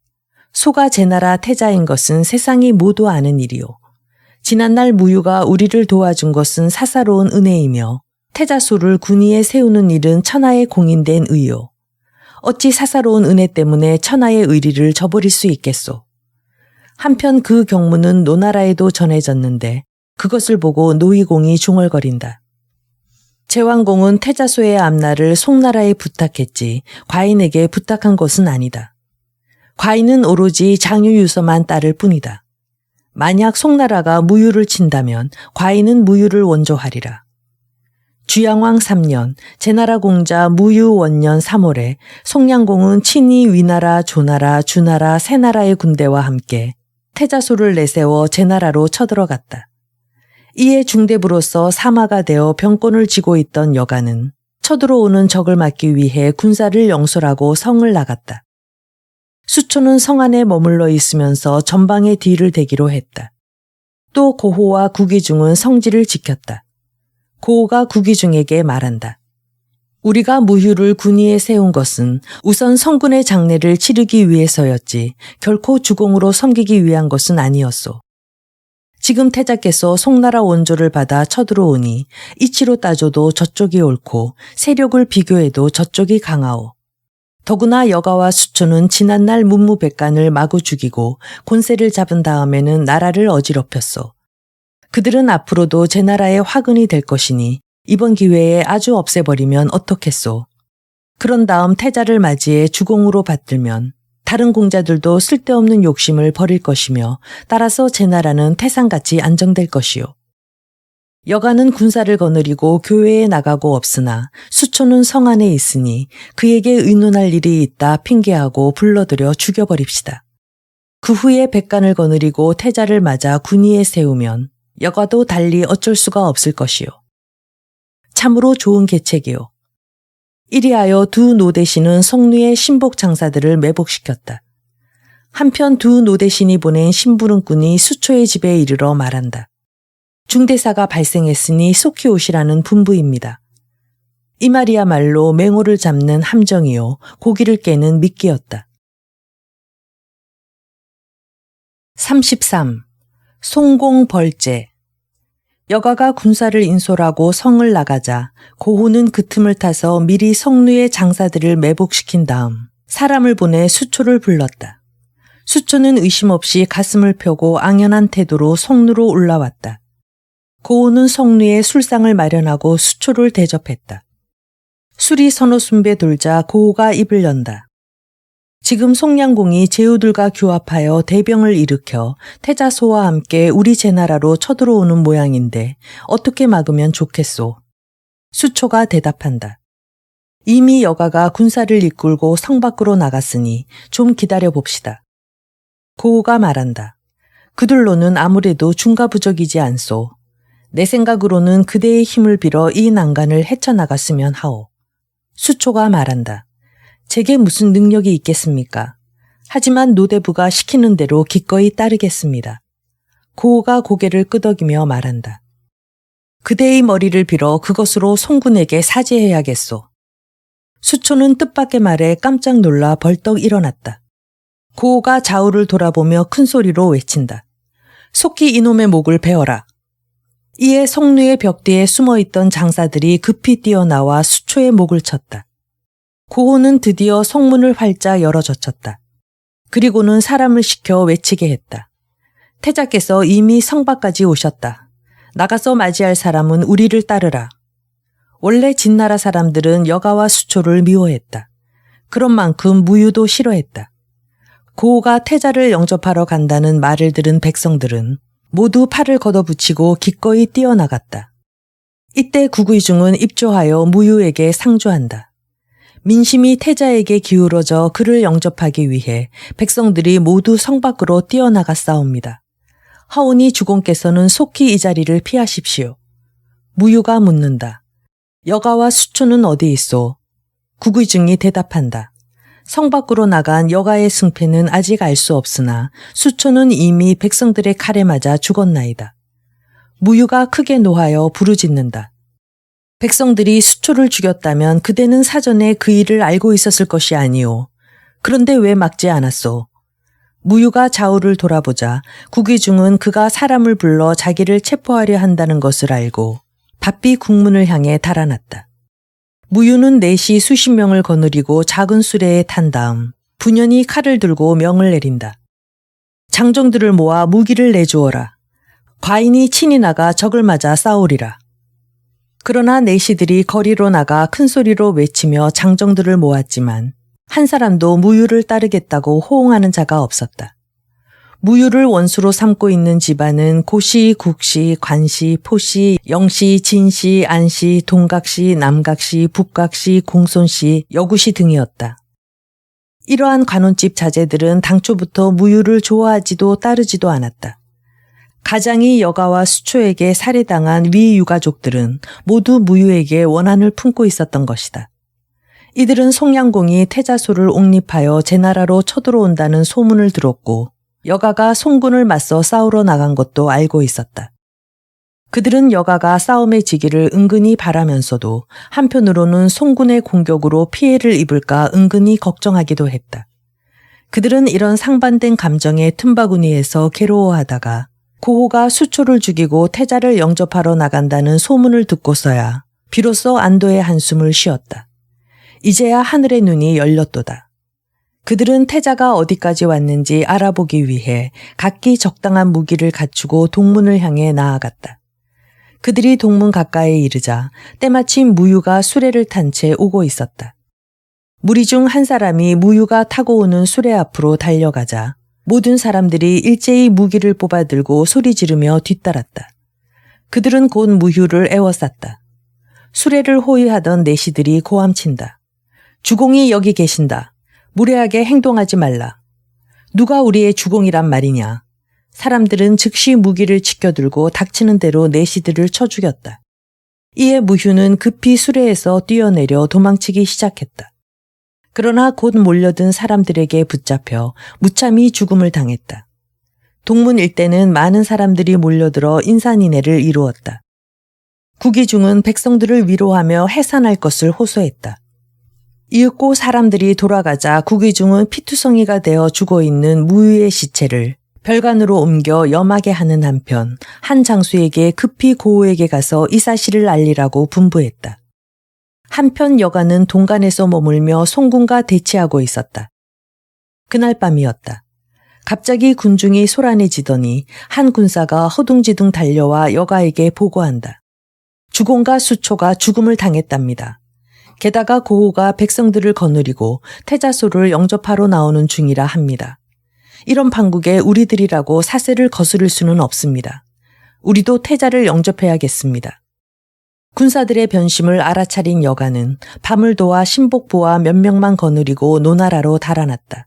소가 제나라 태자인 것은 세상이 모두 아는 일이오. 지난날 무휴가 우리를 도와준 것은 사사로운 은혜이며 태자소를 군위에 세우는 일은 천하에 공인된 의요. 어찌 사사로운 은혜 때문에 천하의 의리를 저버릴 수 있겠소. 한편 그 경문은 노나라에도 전해졌는데 그것을 보고 노의공이 중얼거린다. 제왕공은 태자소의 앞날을 송나라에 부탁했지 과인에게 부탁한 것은 아니다. 과인은 오로지 장유유서만 따를 뿐이다. 만약 송나라가 무유를 친다면 과인은 무유를 원조하리라. 주양왕 3년 제나라 공자 무유 원년 3월에 송량공은 친히 위나라, 조나라, 주나라 세 나라의 군대와 함께 태자소를 내세워 제나라로 쳐들어갔다. 이에 중대부로서 사마가 되어 병권을 쥐고 있던 여가는 쳐들어오는 적을 막기 위해 군사를 영솔하고 성을 나갔다. 수초는 성 안에 머물러 있으면서 전방의 뒤를 대기로 했다. 또 고호와 구기중은 성지를 지켰다. 고호가 구기중에게 말한다. 우리가 무휴를 군위에 세운 것은 우선 성군의 장례를 치르기 위해서였지 결코 주공으로 섬기기 위한 것은 아니었소. 지금 태자께서 송나라 원조를 받아 쳐들어오니 이치로 따져도 저쪽이 옳고 세력을 비교해도 저쪽이 강하오. 더구나 여가와 수초는 지난날 문무백관을 마구 죽이고 권세를 잡은 다음에는 나라를 어지럽혔소. 그들은 앞으로도 제 나라의 화근이 될 것이니 이번 기회에 아주 없애버리면 어떻겠소. 그런 다음 태자를 맞이해 주공으로 받들면 다른 공자들도 쓸데없는 욕심을 버릴 것이며 따라서 제 나라는 태산같이 안정될 것이요. 여가는 군사를 거느리고 교회에 나가고 없으나 수초는 성 안에 있으니 그에게 의논할 일이 있다 핑계하고 불러들여 죽여버립시다. 그 후에 백관을 거느리고 태자를 맞아 군위에 세우면 여가도 달리 어쩔 수가 없을 것이요. 참으로 좋은 계책이요. 이리하여 두 노대신은 성루의 신복 장사들을 매복시켰다. 한편 두 노대신이 보낸 심부름꾼이 수초의 집에 이르러 말한다. 중대사가 발생했으니 속히 오시라는 분부입니다. 이 말이야말로 맹호를 잡는 함정이요 고기를 깨는 미끼였다. 33. 송공벌제. 여가가 군사를 인솔하고 성을 나가자 고호는 그 틈을 타서 미리 성루의 장사들을 매복시킨 다음 사람을 보내 수초를 불렀다. 수초는 의심 없이 가슴을 펴고 앙연한 태도로 성루로 올라왔다. 고호는 성루에 술상을 마련하고 수초를 대접했다. 술이 서너 순배 돌자 고호가 입을 연다. 지금 송량공이 제후들과 규합하여 대병을 일으켜 태자소와 함께 우리 제나라로 쳐들어오는 모양인데 어떻게 막으면 좋겠소? 수초가 대답한다. 이미 여가가 군사를 이끌고 성 밖으로 나갔으니 좀 기다려 봅시다. 고호가 말한다. 그들로는 아무래도 중가부적이지 않소. 내 생각으로는 그대의 힘을 빌어 이 난간을 헤쳐나갔으면 하오. 수초가 말한다. 제게 무슨 능력이 있겠습니까? 하지만 노대부가 시키는 대로 기꺼이 따르겠습니다. 고호가 고개를 끄덕이며 말한다. 그대의 머리를 빌어 그것으로 송군에게 사죄해야겠소. 수초는 뜻밖의 말에 깜짝 놀라 벌떡 일어났다. 고호가 좌우를 돌아보며 큰 소리로 외친다. 속히 이놈의 목을 베어라. 이에 성루의 벽 뒤에 숨어있던 장사들이 급히 뛰어나와 수초의 목을 쳤다. 고호는 드디어 성문을 활짝 열어젖혔다. 그리고는 사람을 시켜 외치게 했다. 태자께서 이미 성 밖까지 오셨다. 나가서 맞이할 사람은 우리를 따르라. 원래 진나라 사람들은 여가와 수초를 미워했다. 그런 만큼 무유도 싫어했다. 고호가 태자를 영접하러 간다는 말을 들은 백성들은 모두 팔을 걷어붙이고 기꺼이 뛰어나갔다. 이때 구귀중은 입조하여 무유에게 상주한다. 민심이 태자에게 기울어져 그를 영접하기 위해 백성들이 모두 성 밖으로 뛰어나가 싸웁니다. 하오니 주공께서는 속히 이 자리를 피하십시오. 무유가 묻는다. 여가와 수초는 어디 있소? 구귀중이 대답한다. 성 밖으로 나간 여가의 승패는 아직 알 수 없으나 수초는 이미 백성들의 칼에 맞아 죽었나이다. 무유가 크게 노하여 부르짖는다. 백성들이 수초를 죽였다면 그대는 사전에 그 일을 알고 있었을 것이 아니오. 그런데 왜 막지 않았소? 무유가 좌우를 돌아보자 구귀중은 그가 사람을 불러 자기를 체포하려 한다는 것을 알고 바삐 국문을 향해 달아났다. 무유는 넷이 수십 명을 거느리고 작은 수레에 탄 다음 분연히 칼을 들고 명을 내린다. 장정들을 모아 무기를 내주어라. 과인이 친히 나가 적을 맞아 싸우리라. 그러나 내시들이 거리로 나가 큰 소리로 외치며 장정들을 모았지만 한 사람도 무유를 따르겠다고 호응하는 자가 없었다. 무유를 원수로 삼고 있는 집안은 고시, 국시, 관시, 포시, 영시, 진시, 안시, 동각시, 남각시, 북각시, 공손시, 여구시 등이었다. 이러한 관원집 자제들은 당초부터 무유를 좋아하지도 따르지도 않았다. 가장이 여가와 수초에게 살해당한 위 유가족들은 모두 무유에게 원한을 품고 있었던 것이다. 이들은 송량공이 태자소를 옹립하여 제나라로 쳐들어온다는 소문을 들었고 여가가 송군을 맞서 싸우러 나간 것도 알고 있었다. 그들은 여가가 싸움에 지기를 은근히 바라면서도 한편으로는 송군의 공격으로 피해를 입을까 은근히 걱정하기도 했다. 그들은 이런 상반된 감정의 틈바구니에서 괴로워하다가 고호가 수초를 죽이고 태자를 영접하러 나간다는 소문을 듣고서야 비로소 안도의 한숨을 쉬었다. 이제야 하늘의 눈이 열렸도다. 그들은 태자가 어디까지 왔는지 알아보기 위해 각기 적당한 무기를 갖추고 동문을 향해 나아갔다. 그들이 동문 가까이에 이르자 때마침 무유가 수레를 탄 채 오고 있었다. 무리 중 한 사람이 무유가 타고 오는 수레 앞으로 달려가자 모든 사람들이 일제히 무기를 뽑아들고 소리 지르며 뒤따랐다. 그들은 곧 무유를 에워쌌다. 수레를 호위하던 내시들이 고함친다. 주공이 여기 계신다. 무례하게 행동하지 말라. 누가 우리의 주공이란 말이냐. 사람들은 즉시 무기를 지켜들고 닥치는 대로 내시들을 쳐 죽였다. 이에 무휴는 급히 수레에서 뛰어내려 도망치기 시작했다. 그러나 곧 몰려든 사람들에게 붙잡혀 무참히 죽음을 당했다. 동문 일대는 많은 사람들이 몰려들어 인산인해를 이루었다. 구기중은 백성들을 위로하며 해산할 것을 호소했다. 이윽고 사람들이 돌아가자 구기중은 피투성이가 되어 죽어있는 무유의 시체를 별관으로 옮겨 염하게 하는 한편 한 장수에게 급히 고호에게 가서 이 사실을 알리라고 분부했다. 한편 여가는 동간에서 머물며 송군과 대치하고 있었다. 그날 밤이었다. 갑자기 군중이 소란해지더니 한 군사가 허둥지둥 달려와 여가에게 보고한다. 주공과 수초가 죽음을 당했답니다. 게다가 고호가 백성들을 거느리고 태자소를 영접하러 나오는 중이라 합니다. 이런 판국에 우리들이라고 사세를 거스를 수는 없습니다. 우리도 태자를 영접해야겠습니다. 군사들의 변심을 알아차린 여가는 밤을 도와 신복부와 몇 명만 거느리고 노나라로 달아났다.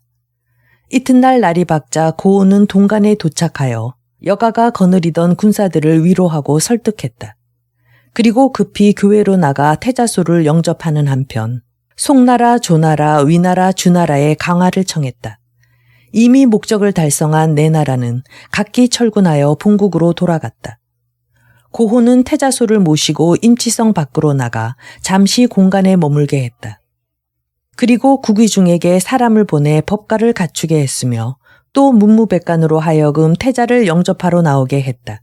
이튿날 날이 밝자 고호는 동간에 도착하여 여가가 거느리던 군사들을 위로하고 설득했다. 그리고 급히 교회로 나가 태자소를 영접하는 한편 송나라, 조나라, 위나라, 주나라의 강화를 청했다. 이미 목적을 달성한 네 나라는 각기 철군하여 본국으로 돌아갔다. 고호는 태자소를 모시고 임치성 밖으로 나가 잠시 공간에 머물게 했다. 그리고 구귀중에게 사람을 보내 법가를 갖추게 했으며 또 문무백관으로 하여금 태자를 영접하러 나오게 했다.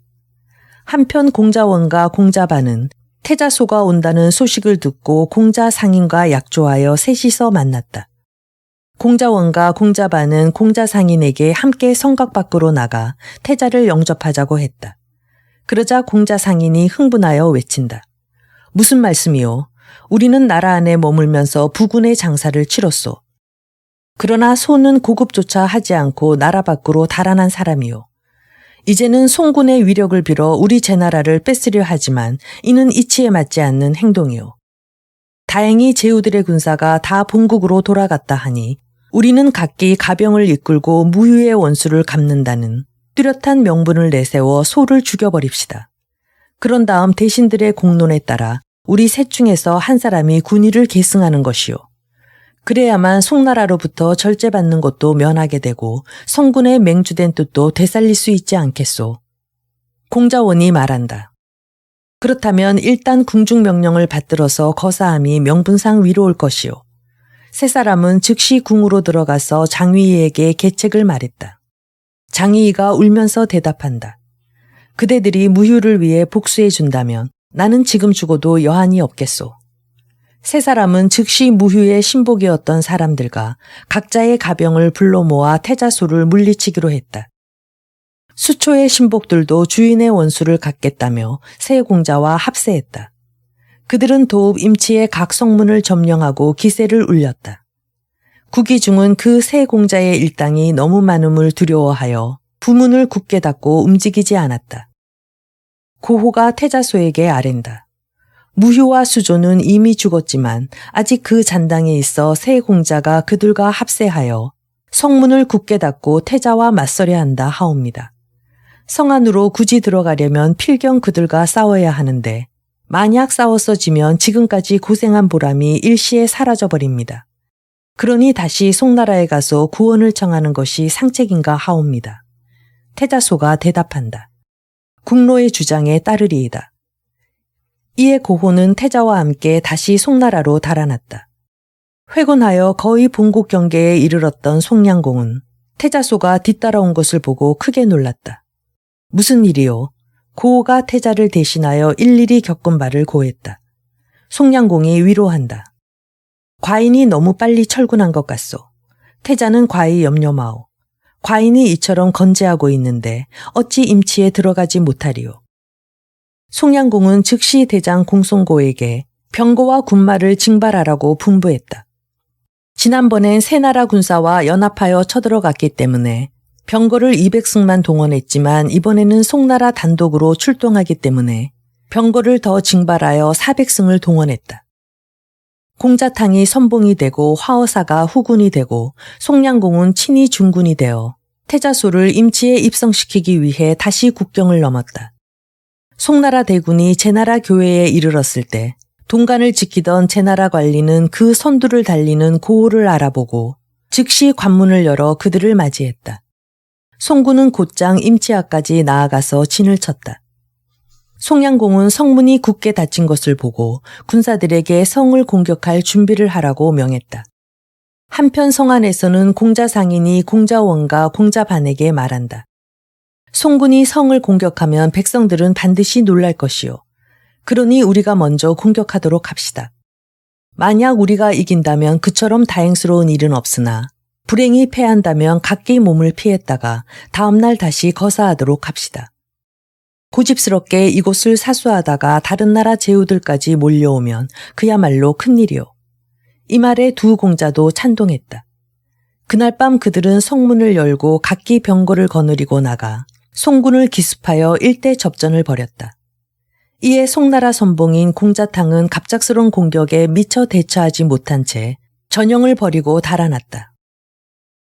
한편 공자원과 공자반은 태자소가 온다는 소식을 듣고 공자 상인과 약조하여 셋이서 만났다. 공자원과 공자반은 공자 상인에게 함께 성곽 밖으로 나가 태자를 영접하자고 했다. 그러자 공자 상인이 흥분하여 외친다. 무슨 말씀이요? 우리는 나라 안에 머물면서 부군의 장사를 치렀소. 그러나 소는 고급조차 하지 않고 나라 밖으로 달아난 사람이요. 이제는 송군의 위력을 빌어 우리 제나라를 뺏으려 하지만 이는 이치에 맞지 않는 행동이요. 다행히 제후들의 군사가 다 본국으로 돌아갔다 하니 우리는 각기 가병을 이끌고 무유의 원수를 갚는다는 뚜렷한 명분을 내세워 소를 죽여버립시다. 그런 다음 대신들의 공론에 따라 우리 셋 중에서 한 사람이 군의를 계승하는 것이요. 그래야만 송나라로부터 절제받는 것도 면하게 되고 성군의 맹주된 뜻도 되살릴 수 있지 않겠소. 공자원이 말한다. 그렇다면 일단 궁중명령을 받들어서 거사함이 명분상 위로올 것이요. 세 사람은 즉시 궁으로 들어가서 장위에게 계책을 말했다. 장위가 울면서 대답한다. 그대들이 무휴를 위해 복수해 준다면 나는 지금 죽어도 여한이 없겠소. 세 사람은 즉시 무휴의 신복이었던 사람들과 각자의 가병을 불러 모아 태자소를 물리치기로 했다. 수초의 신복들도 주인의 원수를 갚겠다며 세 공자와 합세했다. 그들은 도읍 임치의 각 성문을 점령하고 기세를 울렸다. 구기중은 그 세 공자의 일당이 너무 많음을 두려워하여 부문을 굳게 닫고 움직이지 않았다. 고호가 태자소에게 아랜다. 무휴와 수조는 이미 죽었지만 아직 그 잔당에 있어 세 공자가 그들과 합세하여 성문을 굳게 닫고 태자와 맞서려 한다 하옵니다. 성 안으로 굳이 들어가려면 필경 그들과 싸워야 하는데 만약 싸워서 지면 지금까지 고생한 보람이 일시에 사라져버립니다. 그러니 다시 송나라에 가서 구원을 청하는 것이 상책인가 하옵니다. 태자소가 대답한다. 국로의 주장에 따르리이다. 이에 고호는 태자와 함께 다시 송나라로 달아났다. 회군하여 거의 본국 경계에 이르렀던 송량공은 태자소가 뒤따라온 것을 보고 크게 놀랐다. 무슨 일이요? 고호가 태자를 대신하여 일일이 겪은 바를 고했다. 송량공이 위로한다. 과인이 너무 빨리 철군한 것 같소. 태자는 과히 염려마오. 과인이 이처럼 건재하고 있는데 어찌 임치에 들어가지 못하리요. 송량공은 즉시 대장 공송고에게 병거와 군마를 징발하라고 분부했다. 지난번엔 세 나라 군사와 연합하여 쳐들어갔기 때문에 병거를 200승만 동원했지만 이번에는 송나라 단독으로 출동하기 때문에 병거를 더 징발하여 400승을 동원했다. 공자탕이 선봉이 되고 화어사가 후군이 되고 송량공은 친히 중군이 되어 태자소를 임치에 입성시키기 위해 다시 국경을 넘었다. 송나라 대군이 제나라 교회에 이르렀을 때 동관을 지키던 제나라 관리는 그 선두를 달리는 고호를 알아보고 즉시 관문을 열어 그들을 맞이했다. 송군은 곧장 임치 앞까지 나아가서 진을 쳤다. 송량공은 성문이 굳게 닫힌 것을 보고 군사들에게 성을 공격할 준비를 하라고 명했다. 한편 성 안에서는 공자상인이 공자원과 공자반에게 말한다. 송군이 성을 공격하면 백성들은 반드시 놀랄 것이요. 그러니 우리가 먼저 공격하도록 합시다. 만약 우리가 이긴다면 그처럼 다행스러운 일은 없으나 불행히 패한다면 각기 몸을 피했다가 다음날 다시 거사하도록 합시다. 고집스럽게 이곳을 사수하다가 다른 나라 제후들까지 몰려오면 그야말로 큰일이요. 이 말에 두 공자도 찬동했다. 그날 밤 그들은 성문을 열고 각기 병거를 거느리고 나가 송군을 기습하여 일대 접전을 벌였다. 이에 송나라 선봉인 공자탕은 갑작스러운 공격에 미처 대처하지 못한 채 전영을 버리고 달아났다.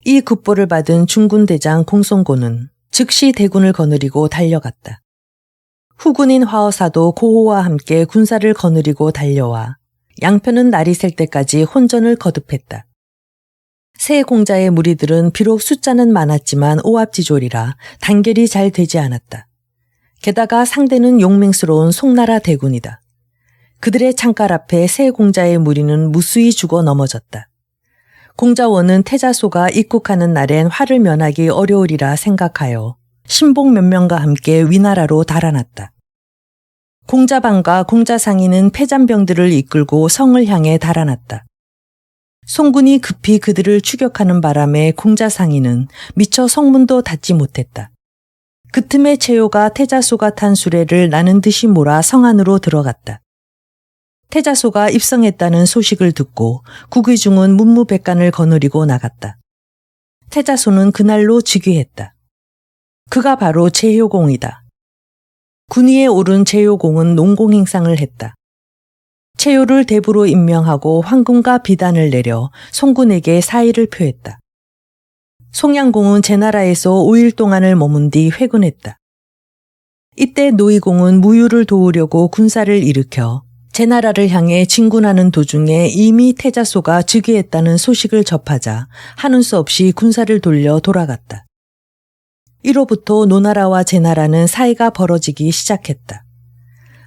이 급보를 받은 중군 대장 공송고는 즉시 대군을 거느리고 달려갔다. 후군인 화어사도 고호와 함께 군사를 거느리고 달려와 양편은 날이 셀 때까지 혼전을 거듭했다. 세 공자의 무리들은 비록 숫자는 많았지만 오합지졸이라 단결이 잘 되지 않았다. 게다가 상대는 용맹스러운 송나라 대군이다. 그들의 창갈 앞에 세 공자의 무리는 무수히 죽어 넘어졌다. 공자원은 태자소가 입국하는 날엔 화를 면하기 어려우리라 생각하여 신복 몇 명과 함께 위나라로 달아났다. 공자반과 공자상인은 패잔병들을 이끌고 성을 향해 달아났다. 송군이 급히 그들을 추격하는 바람에 공자상인은 미처 성문도 닫지 못했다. 그 틈에 최효가 태자소가 탄 수레를 나는 듯이 몰아 성 안으로 들어갔다. 태자소가 입성했다는 소식을 듣고 국의중은 문무백관을 거느리고 나갔다. 태자소는 그날로 즉위했다. 그가 바로 제효공이다. 군위에 오른 제효공은 농공행상을 했다. 최효를 대부로 임명하고 황금과 비단을 내려 송군에게 사의를 표했다. 송량공은 제나라에서 5일 동안을 머문 뒤 회군했다. 이때 노의공은 무유를 도우려고 군사를 일으켜 제나라를 향해 진군하는 도중에 이미 태자소가 즉위했다는 소식을 접하자 하는 수 없이 군사를 돌려 돌아갔다. 이로부터 노나라와 제나라는 사이가 벌어지기 시작했다.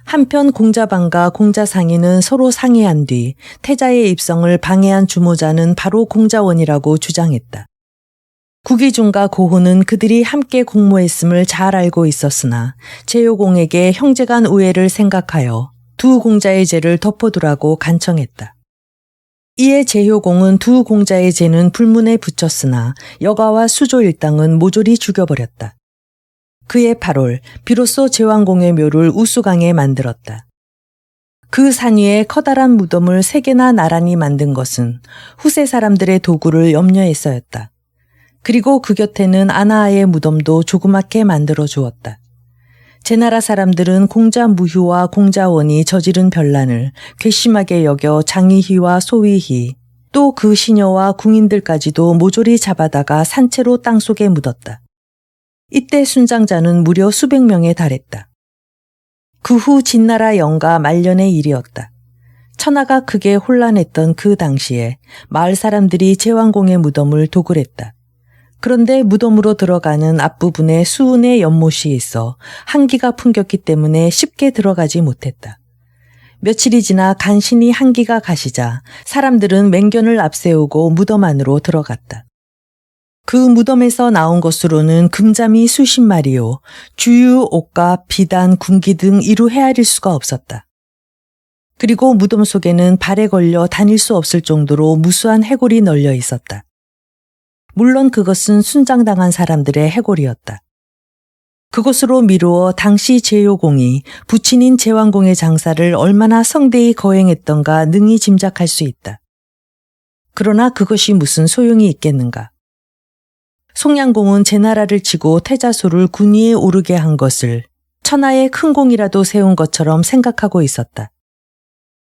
한편 공자반과 공자상인은 서로 상의한 뒤 태자의 입성을 방해한 주모자는 바로 공자원이라고 주장했다. 국의중과 고호는 그들이 함께 공모했음을 잘 알고 있었으나 제효공에게 형제간 우애를 생각하여 두 공자의 죄를 덮어두라고 간청했다. 이에 제효공은 두 공자의 죄는 불문에 붙였으나 여가와 수조 일당은 모조리 죽여버렸다. 그해 8월 비로소 제왕공의 묘를 우수강에 만들었다. 그 산 위에 커다란 무덤을 3개나 나란히 만든 것은 후세 사람들의 도구를 염려해서였다. 그리고 그 곁에는 아나아의 무덤도 조그맣게 만들어 주었다. 제나라 사람들은 공자 무휴와 공자원이 저지른 변란을 괘씸하게 여겨 장의희와 소위희, 또 그 시녀와 궁인들까지도 모조리 잡아다가 산채로 땅속에 묻었다. 이때 순장자는 무려 수백 명에 달했다. 그 후 진나라 영가 말년의 일이었다. 천하가 크게 혼란했던 그 당시에 마을 사람들이 제왕공의 무덤을 도굴했다. 그런데 무덤으로 들어가는 앞부분에 수은의 연못이 있어 한기가 풍겼기 때문에 쉽게 들어가지 못했다. 며칠이 지나 간신히 한기가 가시자 사람들은 맹견을 앞세우고 무덤 안으로 들어갔다. 그 무덤에서 나온 것으로는 금잠이 수십 마리요, 주유, 옥가, 비단, 군기 등 이루 헤아릴 수가 없었다. 그리고 무덤 속에는 발에 걸려 다닐 수 없을 정도로 무수한 해골이 널려 있었다. 물론 그것은 순장당한 사람들의 해골이었다. 그것으로 미루어 당시 제요공이 부친인 제왕공의 장사를 얼마나 성대히 거행했던가 능히 짐작할 수 있다. 그러나 그것이 무슨 소용이 있겠는가. 송양공은 제나라를 치고 태자소를 군위에 오르게 한 것을 천하의 큰 공이라도 세운 것처럼 생각하고 있었다.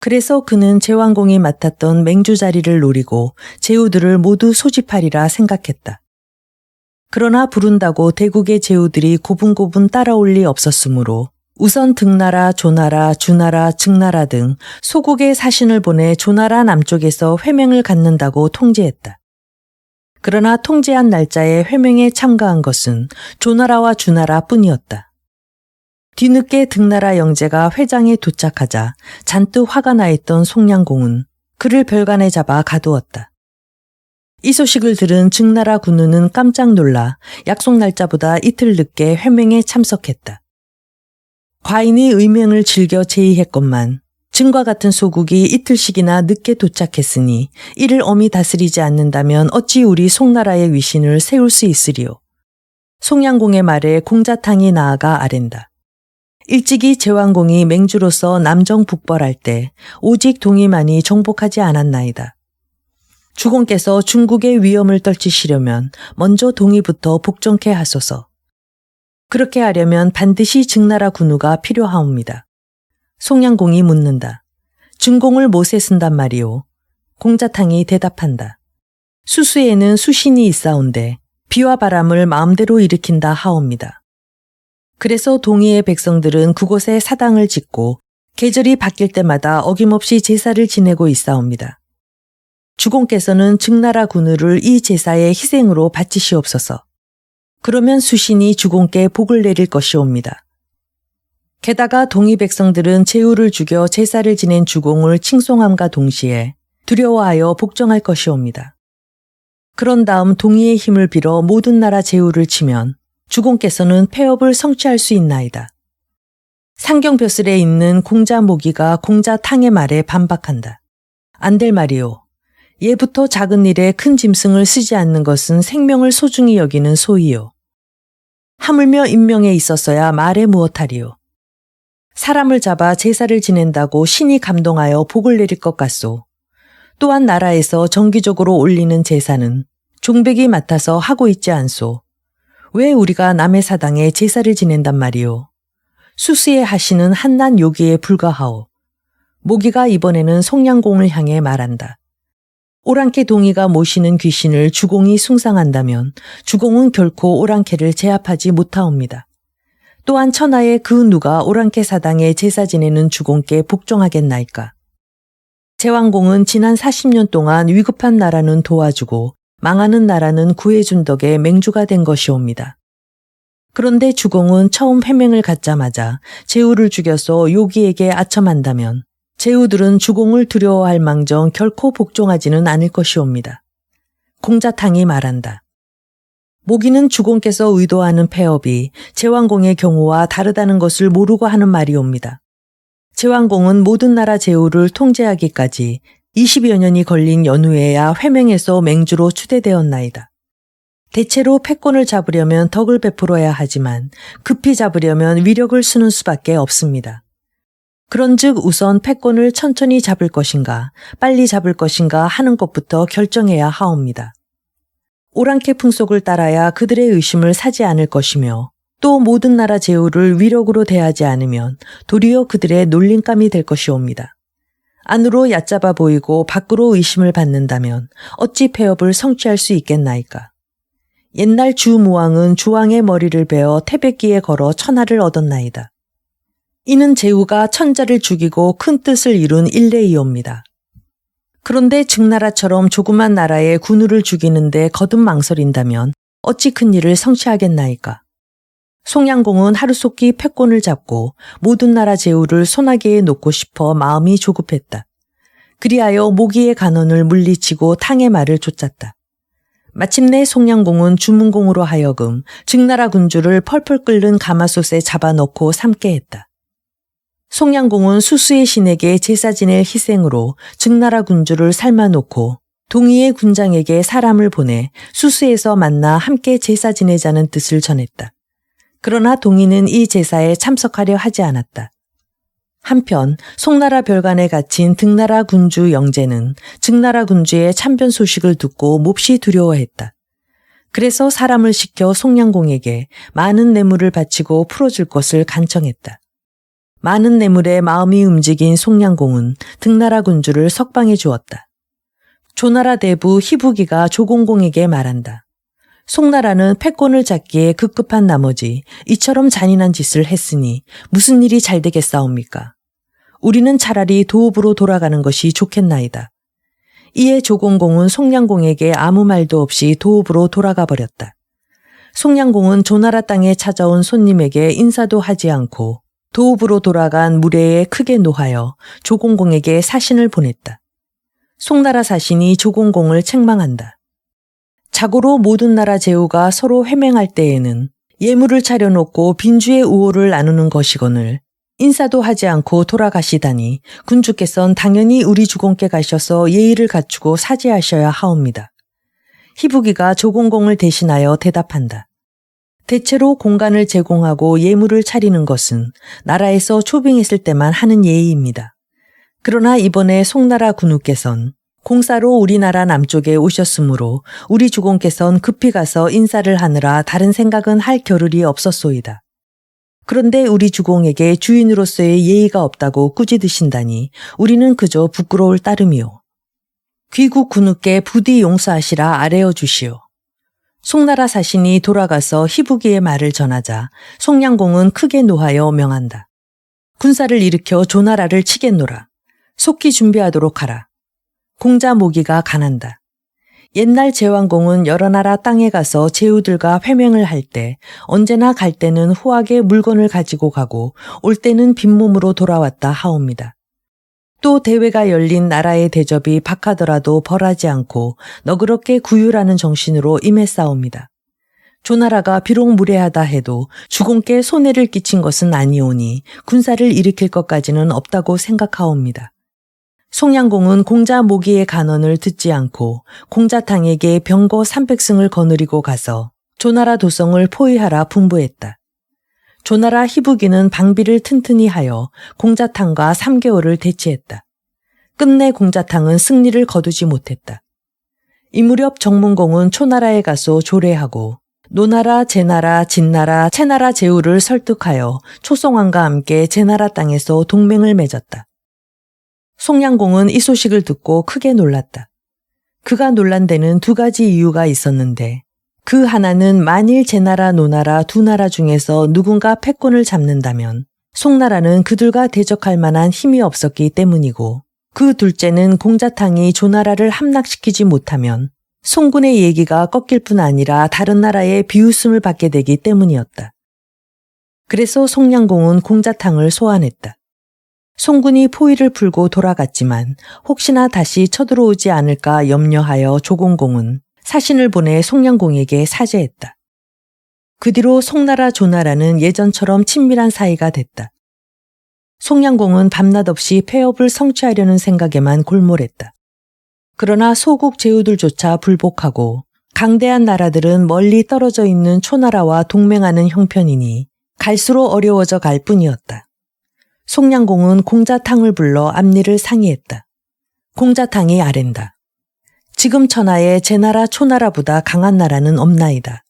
그래서 그는 제왕공이 맡았던 맹주 자리를 노리고 제후들을 모두 소집하리라 생각했다. 그러나 부른다고 대국의 제후들이 고분고분 따라올 리 없었으므로 우선 등나라, 조나라, 주나라, 증나라 등 소국의 사신을 보내 조나라 남쪽에서 회맹을 갖는다고 통지했다. 그러나 통제한 날짜에 회맹에 참가한 것은 조나라와 주나라 뿐이었다. 뒤늦게 등나라 영제가 회장에 도착하자 잔뜩 화가 나 있던 송양공은 그를 별관에 잡아 가두었다. 이 소식을 들은 증나라 군우는 깜짝 놀라 약속 날짜보다 이틀 늦게 회맹에 참석했다. 과인이 의명을 즐겨 제의했건만 증과 같은 소국이 이틀씩이나 늦게 도착했으니 이를 엄히 다스리지 않는다면 어찌 우리 송나라의 위신을 세울 수 있으리요. 송양공의 말에 공자탕이 나아가 아랜다. 일찍이 제왕공이 맹주로서 남정북벌할 때 오직 동이만이 정복하지 않았나이다. 주공께서 중국의 위험을 떨치시려면 먼저 동이부터 복종케 하소서. 그렇게 하려면 반드시 증나라 군우가 필요하옵니다. 송양공이 묻는다. 증공을 못에 쓴단 말이오. 공자탕이 대답한다. 수수에는 수신이 있사온데 비와 바람을 마음대로 일으킨다 하옵니다. 그래서 동이의 백성들은 그곳에 사당을 짓고 계절이 바뀔 때마다 어김없이 제사를 지내고 있사옵니다. 주공께서는 증나라 군우를 이 제사의 희생으로 바치시옵소서. 그러면 수신이 주공께 복을 내릴 것이옵니다. 게다가 동이 백성들은 제후를 죽여 제사를 지낸 주공을 칭송함과 동시에 두려워하여 복종할 것이옵니다. 그런 다음 동이의 힘을 빌어 모든 나라 제후를 치면 주공께서는 폐업을 성취할 수 있나이다. 상경벼슬에 있는 공자 모기가 공자탕의 말에 반박한다. 안 될 말이오. 예부터 작은 일에 큰 짐승을 쓰지 않는 것은 생명을 소중히 여기는 소이요. 하물며 인명에 있어서야 말에 무엇하리요. 사람을 잡아 제사를 지낸다고 신이 감동하여 복을 내릴 것 같소. 또한 나라에서 정기적으로 올리는 제사는 종백이 맡아서 하고 있지 않소. 왜 우리가 남의 사당에 제사를 지낸단 말이오. 수수의 하시는 한낱 요기에 불과하오. 모기가 이번에는 송양공을 향해 말한다. 오랑캐 동이가 모시는 귀신을 주공이 숭상한다면 주공은 결코 오랑캐를 제압하지 못하옵니다. 또한 천하에 그 누가 오랑캐 사당에 제사 지내는 주공께 복종하겠나이까. 제왕공은 지난 40년 동안 위급한 나라는 도와주고 망하는 나라는 구해준 덕에 맹주가 된 것이옵니다. 그런데 주공은 처음 회맹을 갖자마자 제후를 죽여서 요기에게 아첨한다면 제후들은 주공을 두려워할 망정 결코 복종하지는 않을 것이옵니다. 공자탕이 말한다. 모기는 주공께서 의도하는 폐업이 제왕공의 경우와 다르다는 것을 모르고 하는 말이옵니다. 제왕공은 모든 나라 제후를 통제하기까지 20여 년이 걸린 연후에야 회맹에서 맹주로 추대되었나이다. 대체로 패권을 잡으려면 덕을 베풀어야 하지만 급히 잡으려면 위력을 쓰는 수밖에 없습니다. 그런즉 우선 패권을 천천히 잡을 것인가 빨리 잡을 것인가 하는 것부터 결정해야 하옵니다. 오랑캐 풍속을 따라야 그들의 의심을 사지 않을 것이며 또 모든 나라 제후를 위력으로 대하지 않으면 도리어 그들의 놀림감이 될 것이옵니다. 안으로 얕잡아 보이고 밖으로 의심을 받는다면 어찌 폐업을 성취할 수 있겠나이까. 옛날 주무왕은 주왕의 머리를 베어 태백기에 걸어 천하를 얻었나이다. 이는 제후가 천자를 죽이고 큰 뜻을 이룬 일례이옵니다. 그런데 증나라처럼 조그만 나라의 군우를 죽이는데 거듭 망설인다면 어찌 큰 일을 성취하겠나이까. 송양공은 하루속히 패권을 잡고 모든 나라 제후를 손아귀에 놓고 싶어 마음이 조급했다. 그리하여 모기의 간원을 물리치고 탕의 말을 쫓았다. 마침내 송양공은 주문공으로 하여금 즉나라 군주를 펄펄 끓는 가마솥에 잡아넣고 삶게 했다. 송양공은 수수의 신에게 제사 지낼 희생으로 즉나라 군주를 삶아놓고 동의의 군장에게 사람을 보내 수수에서 만나 함께 제사 지내자는 뜻을 전했다. 그러나 동의는 이 제사에 참석하려 하지 않았다. 한편 송나라 별관에 갇힌 득나라 군주 영제는 즉나라 군주의 참변 소식을 듣고 몹시 두려워했다. 그래서 사람을 시켜 송양공에게 많은 뇌물을 바치고 풀어줄 것을 간청했다. 많은 뇌물에 마음이 움직인 송양공은 득나라 군주를 석방해 주었다. 조나라 대부 희부기가 조공공에게 말한다. 송나라는 패권을 잡기에 급급한 나머지 이처럼 잔인한 짓을 했으니 무슨 일이 잘 되겠사옵니까? 우리는 차라리 도읍으로 돌아가는 것이 좋겠나이다. 이에 조공공은 송양공에게 아무 말도 없이 도읍으로 돌아가 버렸다. 송양공은 조나라 땅에 찾아온 손님에게 인사도 하지 않고 도읍으로 돌아간 무례에 크게 노하여 조공공에게 사신을 보냈다. 송나라 사신이 조공공을 책망한다. 자고로 모든 나라 제후가 서로 회맹할 때에는 예물을 차려놓고 빈주의 우호를 나누는 것이거늘 인사도 하지 않고 돌아가시다니 군주께서는 당연히 우리 주공께 가셔서 예의를 갖추고 사죄하셔야 하옵니다. 희부기가 조공공을 대신하여 대답한다. 대체로 공간을 제공하고 예물을 차리는 것은 나라에서 초빙했을 때만 하는 예의입니다. 그러나 이번에 송나라 군우께서는 공사로 우리나라 남쪽에 오셨으므로 우리 주공께서는 급히 가서 인사를 하느라 다른 생각은 할 겨를이 없었소이다. 그런데 우리 주공에게 주인으로서의 예의가 없다고 꾸짖으신다니 우리는 그저 부끄러울 따름이오. 귀국 군우께 부디 용서하시라 아뢰어 주시오. 송나라 사신이 돌아가서 희부기의 말을 전하자 송양공은 크게 노하여 명한다. 군사를 일으켜 조나라를 치겠노라. 속히 준비하도록 하라. 공자 모기가 간한다. 옛날 제왕공은 여러 나라 땅에 가서 제후들과 회맹을 할 때 언제나 갈 때는 후하게 물건을 가지고 가고 올 때는 빈몸으로 돌아왔다 하옵니다. 또 대회가 열린 나라의 대접이 박하더라도 벌하지 않고 너그럽게 구휼하는 정신으로 임했사옵니다. 조나라가 비록 무례하다 해도 주공께 손해를 끼친 것은 아니오니 군사를 일으킬 것까지는 없다고 생각하옵니다. 송양공은 공자 모기의 간언을 듣지 않고 공자탕에게 병거 300승을 거느리고 가서 조나라 도성을 포위하라 분부했다. 조나라 희부기는 방비를 튼튼히 하여 공자탕과 3개월을 대치했다. 끝내 공자탕은 승리를 거두지 못했다. 이 무렵 정문공은 초나라에 가서 조례하고 노나라, 제나라, 진나라, 채나라 제후를 설득하여 초송왕과 함께 제나라 땅에서 동맹을 맺었다. 송양공은 이 소식을 듣고 크게 놀랐다. 그가 놀란 데는 두 가지 이유가 있었는데 그 하나는 만일 제나라, 노나라 두 나라 중에서 누군가 패권을 잡는다면 송나라는 그들과 대적할 만한 힘이 없었기 때문이고 그 둘째는 공자탕이 조나라를 함락시키지 못하면 송군의 얘기가 꺾일 뿐 아니라 다른 나라의 비웃음을 받게 되기 때문이었다. 그래서 송양공은 공자탕을 소환했다. 송군이 포위를 풀고 돌아갔지만 혹시나 다시 쳐들어오지 않을까 염려하여 조공공은 사신을 보내 송양공에게 사죄했다. 그 뒤로 송나라 조나라는 예전처럼 친밀한 사이가 됐다. 송양공은 밤낮 없이 폐업을 성취하려는 생각에만 골몰했다. 그러나 소국 제후들조차 불복하고 강대한 나라들은 멀리 떨어져 있는 초나라와 동맹하는 형편이니 갈수록 어려워져 갈 뿐이었다. 송양공은 공자탕을 불러 앞일을 상의했다. 공자탕이 아랜다. 지금 천하에 제나라 초나라보다 강한 나라는 없나이다.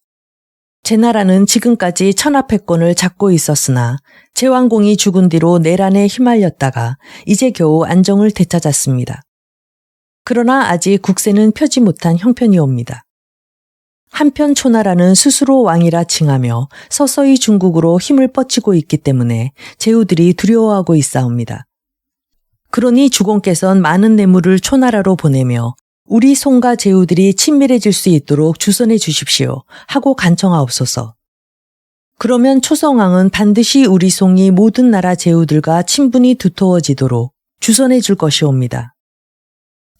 제나라는 지금까지 천하패권을 잡고 있었으나 제왕공이 죽은 뒤로 내란에 휘말렸다가 이제 겨우 안정을 되찾았습니다. 그러나 아직 국세는 펴지 못한 형편이옵니다. 한편 초나라는 스스로 왕이라 칭하며 서서히 중국으로 힘을 뻗치고 있기 때문에 제후들이 두려워하고 있사옵니다. 그러니 주공께서는 많은 뇌물을 초나라로 보내며 우리 송과 제후들이 친밀해질 수 있도록 주선해 주십시오 하고 간청하옵소서. 그러면 초성왕은 반드시 우리 송이 모든 나라 제후들과 친분이 두터워지도록 주선해 줄 것이옵니다.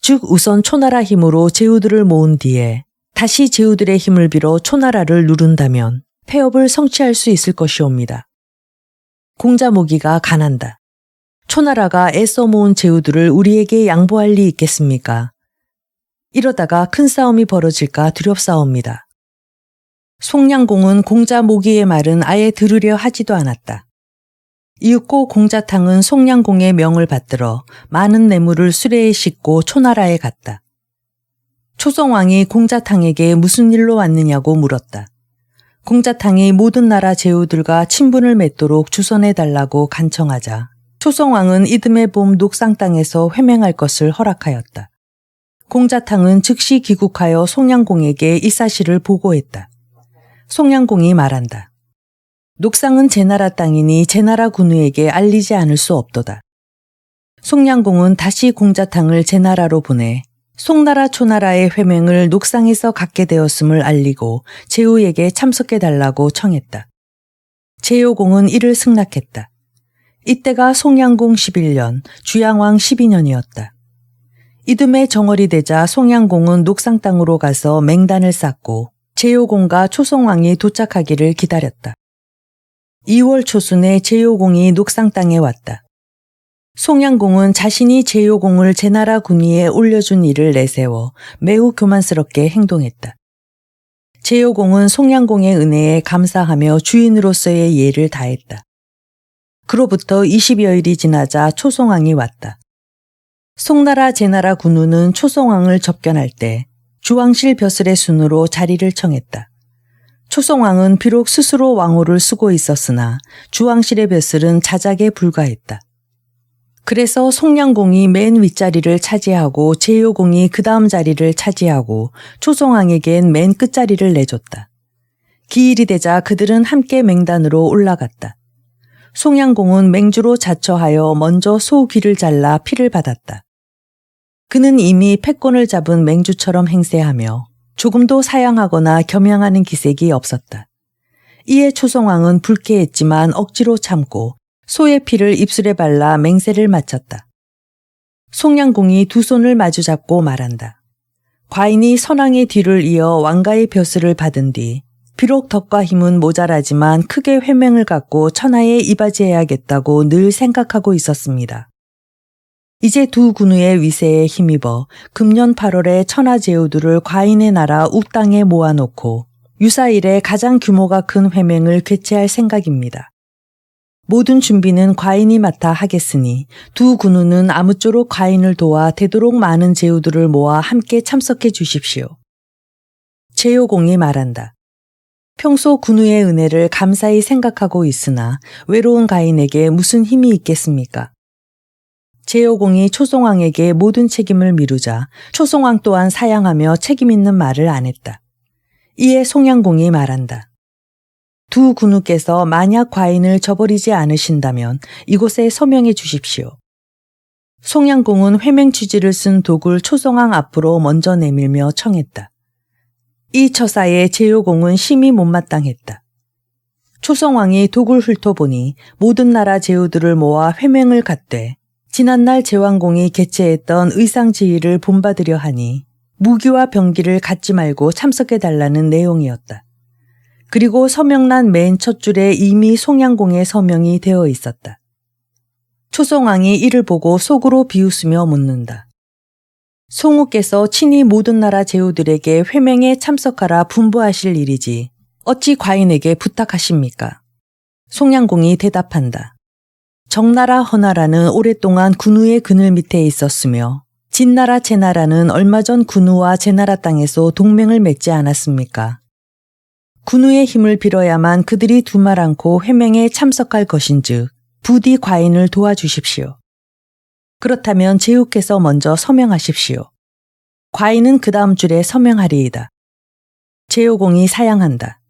즉 우선 초나라 힘으로 제후들을 모은 뒤에 다시 제후들의 힘을 빌어 초나라를 누른다면 폐업을 성취할 수 있을 것이옵니다. 공자모기가 간한다. 초나라가 애써 모은 제후들을 우리에게 양보할 리 있겠습니까? 이러다가 큰 싸움이 벌어질까 두렵사옵니다. 송량공은 공자모기의 말은 아예 들으려 하지도 않았다. 이윽고 공자탕은 송량공의 명을 받들어 많은 뇌물을 수레에 싣고 초나라에 갔다. 초성왕이 공자탕에게 무슨 일로 왔느냐고 물었다. 공자탕이 모든 나라 제후들과 친분을 맺도록 주선해달라고 간청하자 초성왕은 이듬해 봄 녹상 땅에서 회맹할 것을 허락하였다. 공자탕은 즉시 귀국하여 송량공에게 이 사실을 보고했다. 송량공이 말한다. 녹상은 제나라 땅이니 제나라 군우에게 알리지 않을 수 없도다. 송량공은 다시 공자탕을 제나라로 보내 송나라 초나라의 회맹을 녹상에서 갖게 되었음을 알리고 제후에게 참석해달라고 청했다. 제효공은 이를 승낙했다. 이때가 송량공 11년, 주양왕 12년이었다. 이듬해 정월이 되자 송량공은 녹상 땅으로 가서 맹단을 쌓고 제효공과 초성왕이 도착하기를 기다렸다. 2월 초순에 제효공이 녹상 땅에 왔다. 송량공은 자신이 제효공을 제나라 군위에 올려준 일을 내세워 매우 교만스럽게 행동했다. 제효공은 송량공의 은혜에 감사하며 주인으로서의 예를 다했다. 그로부터 20여일이 지나자 초성왕이 왔다. 송나라 제나라 군우는 초성왕을 접견할 때 주왕실 벼슬의 순으로 자리를 청했다. 초성왕은 비록 스스로 왕호를 쓰고 있었으나 주왕실의 벼슬은 자작에 불과했다. 그래서 송량공이 맨 윗자리를 차지하고 제효공이 그 다음 자리를 차지하고 초성왕에겐 맨 끝자리를 내줬다. 기일이 되자 그들은 함께 맹단으로 올라갔다. 송량공은 맹주로 자처하여 먼저 소 귀를 잘라 피를 받았다. 그는 이미 패권을 잡은 맹주처럼 행세하며 조금도 사양하거나 겸양하는 기색이 없었다. 이에 초성왕은 불쾌했지만 억지로 참고 소의 피를 입술에 발라 맹세를 마쳤다. 송량공이 두 손을 마주잡고 말한다. 과인이 선왕의 뒤를 이어 왕가의 벼슬을 받은 뒤 비록 덕과 힘은 모자라지만 크게 회맹을 갖고 천하에 이바지해야겠다고 늘 생각하고 있었습니다. 이제 두 군우의 위세에 힘입어 금년 8월에 천하 제후들을 과인의 나라 욱땅에 모아놓고 유사일에 가장 규모가 큰 회맹을 개최할 생각입니다. 모든 준비는 과인이 맡아 하겠으니 두 군우는 아무쪼록 과인을 도와 되도록 많은 제후들을 모아 함께 참석해 주십시오. 제효공이 말한다. 평소 군우의 은혜를 감사히 생각하고 있으나 외로운 과인에게 무슨 힘이 있겠습니까? 제효공이 초성왕에게 모든 책임을 미루자 초성왕 또한 사양하며 책임 있는 말을 안 했다. 이에 송량공이 말한다. 두 군우께서 만약 과인을 저버리지 않으신다면 이곳에 서명해 주십시오. 송량공은 회맹 취지를 쓴 독을 초성왕 앞으로 먼저 내밀며 청했다. 이 처사에 제효공은 심히 못마땅했다. 초성왕이 독을 훑어보니 모든 나라 제후들을 모아 회맹을 갖되 지난날 제왕공이 개최했던 의상지휘를 본받으려 하니 무기와 병기를 갖지 말고 참석해달라는 내용이었다. 그리고 서명란 맨 첫 줄에 이미 송량공의 서명이 되어 있었다. 초성왕이 이를 보고 속으로 비웃으며 묻는다. 송우께서 친히 모든 나라 제후들에게 회맹에 참석하라 분부하실 일이지 어찌 과인에게 부탁하십니까? 송량공이 대답한다. 정나라 허나라는 오랫동안 군우의 그늘 밑에 있었으며 진나라 제나라는 얼마 전 군우와 제나라 땅에서 동맹을 맺지 않았습니까? 군우의 힘을 빌어야만 그들이 두말 않고 회맹에 참석할 것인즉 부디 과인을 도와주십시오. 그렇다면 제후께서 먼저 서명하십시오. 과인은 그 다음 줄에 서명하리이다. 제효공이 사양한다.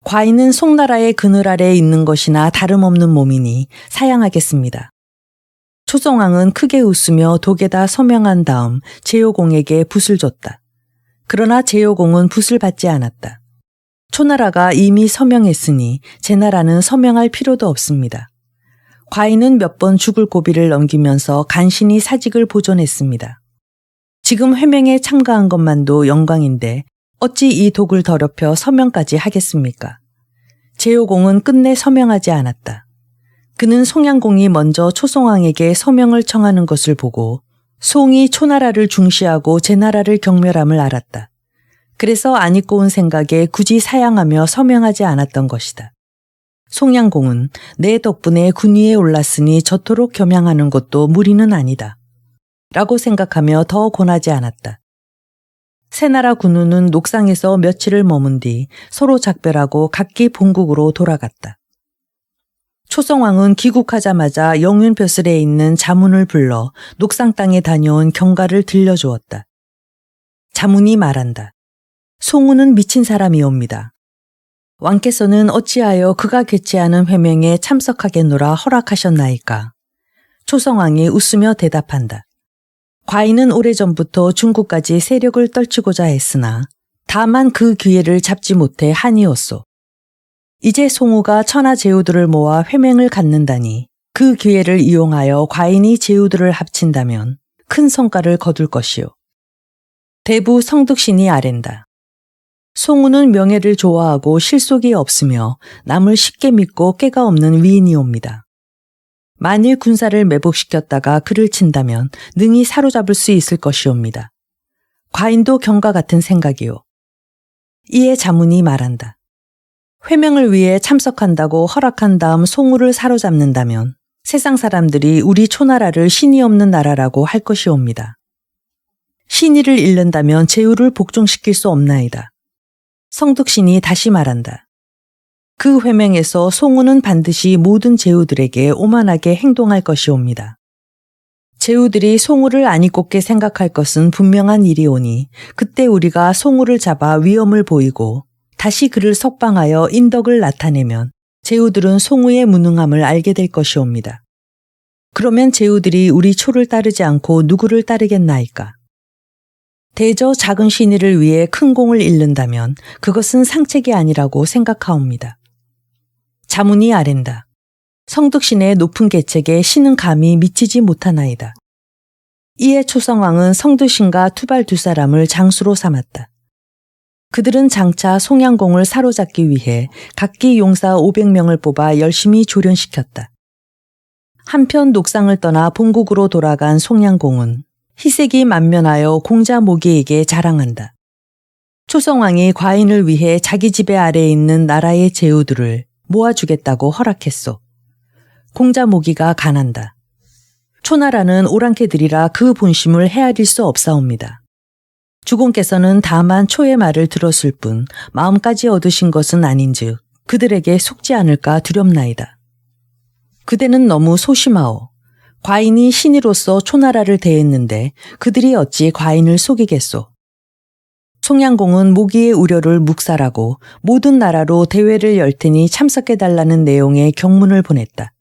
과인은 송나라의 그늘 아래에 있는 것이나 다름없는 몸이니 사양하겠습니다. 초성왕은 크게 웃으며 독에다 서명한 다음 제효공에게 붓을 줬다. 그러나 제효공은 붓을 받지 않았다. 초나라가 이미 서명했으니 제나라는 서명할 필요도 없습니다. 과인은 몇 번 죽을 고비를 넘기면서 간신히 사직을 보존했습니다. 지금 회명에 참가한 것만도 영광인데 어찌 이 독을 더럽혀 서명까지 하겠습니까? 제효공은 끝내 서명하지 않았다. 그는 송양공이 먼저 초송왕에게 서명을 청하는 것을 보고 송이 초나라를 중시하고 제나라를 경멸함을 알았다. 그래서 안 입고 온 생각에 굳이 사양하며 서명하지 않았던 것이다. 송양공은 내 덕분에 군위에 올랐으니 저토록 겸양하는 것도 무리는 아니다. 라고 생각하며 더 권하지 않았다. 새나라 군우는 녹상에서 며칠을 머문 뒤 서로 작별하고 각기 본국으로 돌아갔다. 초성왕은 귀국하자마자 영윤벼슬에 있는 자문을 불러 녹상 땅에 다녀온 경과를 들려주었다. 자문이 말한다. 송우는 미친 사람이옵니다. 왕께서는 어찌하여 그가 개최하는 회명에 참석하겠노라 허락하셨나이까? 초성왕이 웃으며 대답한다. 과인은 오래전부터 중국까지 세력을 떨치고자 했으나 다만 그 기회를 잡지 못해 한이었소. 이제 송우가 천하 제후들을 모아 회맹을 갖는다니 그 기회를 이용하여 과인이 제후들을 합친다면 큰 성과를 거둘 것이요. 대부 성득신이 아랜다. 송우는 명예를 좋아하고 실속이 없으며 남을 쉽게 믿고 꾀가 없는 위인이옵니다. 만일 군사를 매복시켰다가 그를 친다면 능히 사로잡을 수 있을 것이옵니다. 과인도 경과 같은 생각이요. 이에 자문이 말한다. 회명을 위해 참석한다고 허락한 다음 송우를 사로잡는다면 세상 사람들이 우리 초나라를 신이 없는 나라라고 할 것이옵니다. 신의를 잃는다면 제후를 복종시킬 수 없나이다. 성득신이 다시 말한다. 그 회명에서 송우는 반드시 모든 제후들에게 오만하게 행동할 것이옵니다. 제후들이 송우를 아니꼽게 생각할 것은 분명한 일이오니 그때 우리가 송우를 잡아 위엄을 보이고 다시 그를 석방하여 인덕을 나타내면 제후들은 송우의 무능함을 알게 될 것이옵니다. 그러면 제후들이 우리 초를 따르지 않고 누구를 따르겠나이까? 대저 작은 신의를 위해 큰 공을 잃는다면 그것은 상책이 아니라고 생각하옵니다. 자문이 아랜다. 성득신의 높은 계책에 신은 감히 미치지 못하나이다. 이에 초성왕은 성득신과 투발 두 사람을 장수로 삼았다. 그들은 장차 송양공을 사로잡기 위해 각기 용사 500명을 뽑아 열심히 조련시켰다. 한편 녹상을 떠나 본국으로 돌아간 송양공은 희색이 만면하여 공자 모기에게 자랑한다. 초성왕이 과인을 위해 자기 지배 아래에 있는 나라의 제후들을 모아주겠다고 허락했소. 공자 모기가 간한다. 초나라는 오랑캐들이라 그 본심을 헤아릴 수 없사옵니다. 주공께서는 다만 초의 말을 들었을 뿐 마음까지 얻으신 것은 아닌즉 그들에게 속지 않을까 두렵나이다. 그대는 너무 소심하오. 과인이 신이로서 초나라를 대했는데 그들이 어찌 과인을 속이겠소. 송양공은 모기의 우려를 묵살하고 모든 나라로 대회를 열 테니 참석해달라는 내용의 경문을 보냈다.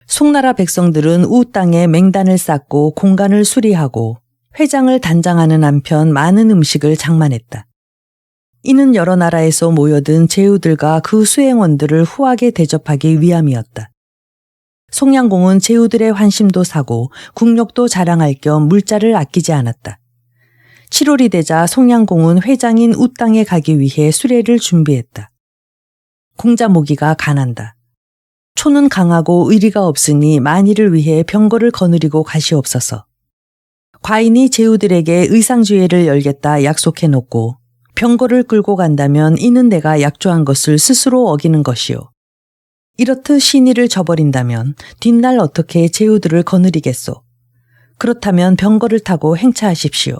송나라 백성들은 우 땅에 맹단을 쌓고 공간을 수리하고 회장을 단장하는 한편 많은 음식을 장만했다. 이는 여러 나라에서 모여든 제후들과 그 수행원들을 후하게 대접하기 위함이었다. 송양공은 제후들의 환심도 사고 국력도 자랑할 겸 물자를 아끼지 않았다. 7월이 되자 송양공은 회장인 우 땅에 가기 위해 수레를 준비했다. 공자 모기가 간한다. 초는 강하고 의리가 없으니 만일을 위해 병거를 거느리고 가시옵소서. 과인이 제후들에게 의상주회를 열겠다 약속해놓고 병거를 끌고 간다면 이는 내가 약조한 것을 스스로 어기는 것이요. 이렇듯 신의를 저버린다면 뒷날 어떻게 제후들을 거느리겠소. 그렇다면 병거를 타고 행차하십시오.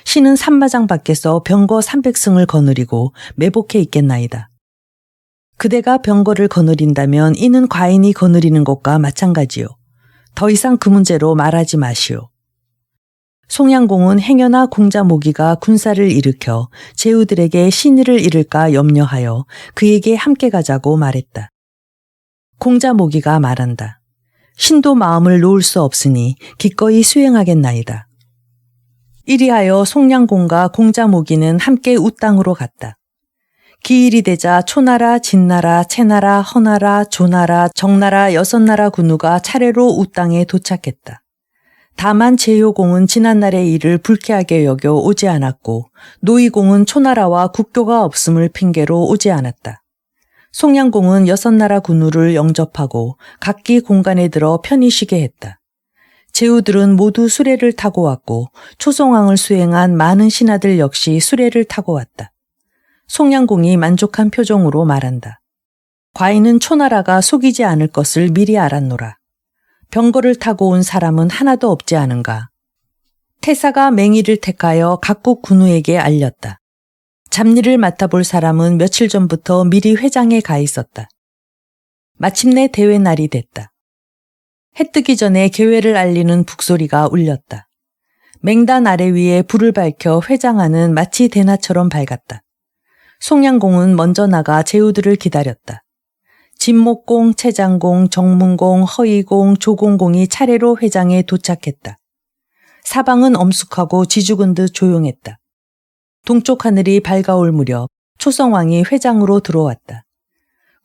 신은 산마장 밖에서 병거 300승을 거느리고 매복해 있겠나이다. 그대가 병거를 거느린다면 이는 과인이 거느리는 것과 마찬가지요. 더 이상 그 문제로 말하지 마시오. 송양공은 행여나 공자 모기가 군사를 일으켜 제후들에게 신의를 잃을까 염려하여 그에게 함께 가자고 말했다. 공자 모기가 말한다. 신도 마음을 놓을 수 없으니 기꺼이 수행하겠나이다. 이리하여 송량공과 공자모기는 함께 우땅으로 갔다. 기일이 되자 초나라, 진나라, 채나라, 허나라, 조나라, 정나라 6나라 군우가 차례로 우땅에 도착했다. 다만 제효공은 지난날의 일을 불쾌하게 여겨 오지 않았고 노이공은 초나라와 국교가 없음을 핑계로 오지 않았다. 송량공은 6나라 군우를 영접하고 각기 공간에 들어 편히 쉬게 했다. 제후들은 모두 수레를 타고 왔고 초송왕을 수행한 많은 신하들 역시 수레를 타고 왔다. 송량공이 만족한 표정으로 말한다. 과인은 초나라가 속이지 않을 것을 미리 알았노라. 병거를 타고 온 사람은 하나도 없지 않은가. 태사가 맹의를 택하여 각국 군우에게 알렸다. 잡일을 맡아볼 사람은 며칠 전부터 미리 회장에 가 있었다. 마침내 대회 날이 됐다. 해 뜨기 전에 개회를 알리는 북소리가 울렸다. 맹단 아래 위에 불을 밝혀 회장안은 마치 대낮처럼 밝았다. 송량공은 먼저 나가 제후들을 기다렸다. 진목공, 채장공, 정문공, 허이공, 조공공이 차례로 회장에 도착했다. 사방은 엄숙하고 지죽은 듯 조용했다. 동쪽 하늘이 밝아올 무렵 초성왕이 회장으로 들어왔다.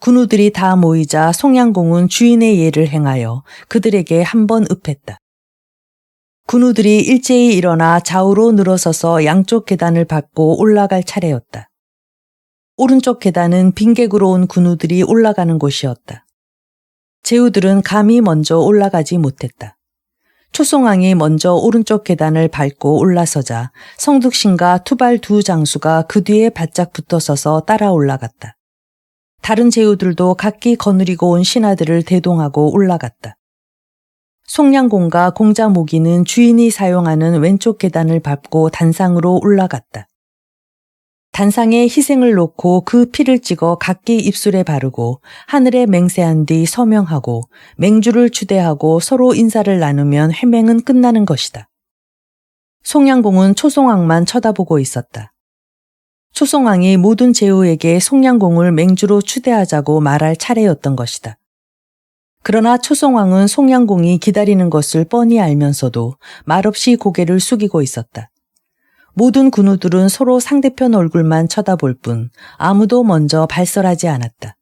군우들이 다 모이자 송량공은 주인의 예를 행하여 그들에게 한번 읍했다. 군우들이 일제히 일어나 좌우로 늘어서서 양쪽 계단을 밟고 올라갈 차례였다. 오른쪽 계단은 빈객으로 온 군우들이 올라가는 곳이었다. 제후들은 감히 먼저 올라가지 못했다. 초송왕이 먼저 오른쪽 계단을 밟고 올라서자 성득신과 투발 두 장수가 그 뒤에 바짝 붙어 서서 따라 올라갔다. 다른 제후들도 각기 거느리고 온 신하들을 대동하고 올라갔다. 송량공과 공자모기는 주인이 사용하는 왼쪽 계단을 밟고 단상으로 올라갔다. 단상에 희생을 놓고 그 피를 찍어 각기 입술에 바르고 하늘에 맹세한 뒤 서명하고 맹주를 추대하고 서로 인사를 나누면 회맹은 끝나는 것이다. 송량공은 초송왕만 쳐다보고 있었다. 초송왕이 모든 제후에게 송량공을 맹주로 추대하자고 말할 차례였던 것이다. 그러나 초송왕은 송량공이 기다리는 것을 뻔히 알면서도 말없이 고개를 숙이고 있었다. 모든 군우들은 서로 상대편 얼굴만 쳐다볼 뿐 아무도 먼저 발설하지 않았다.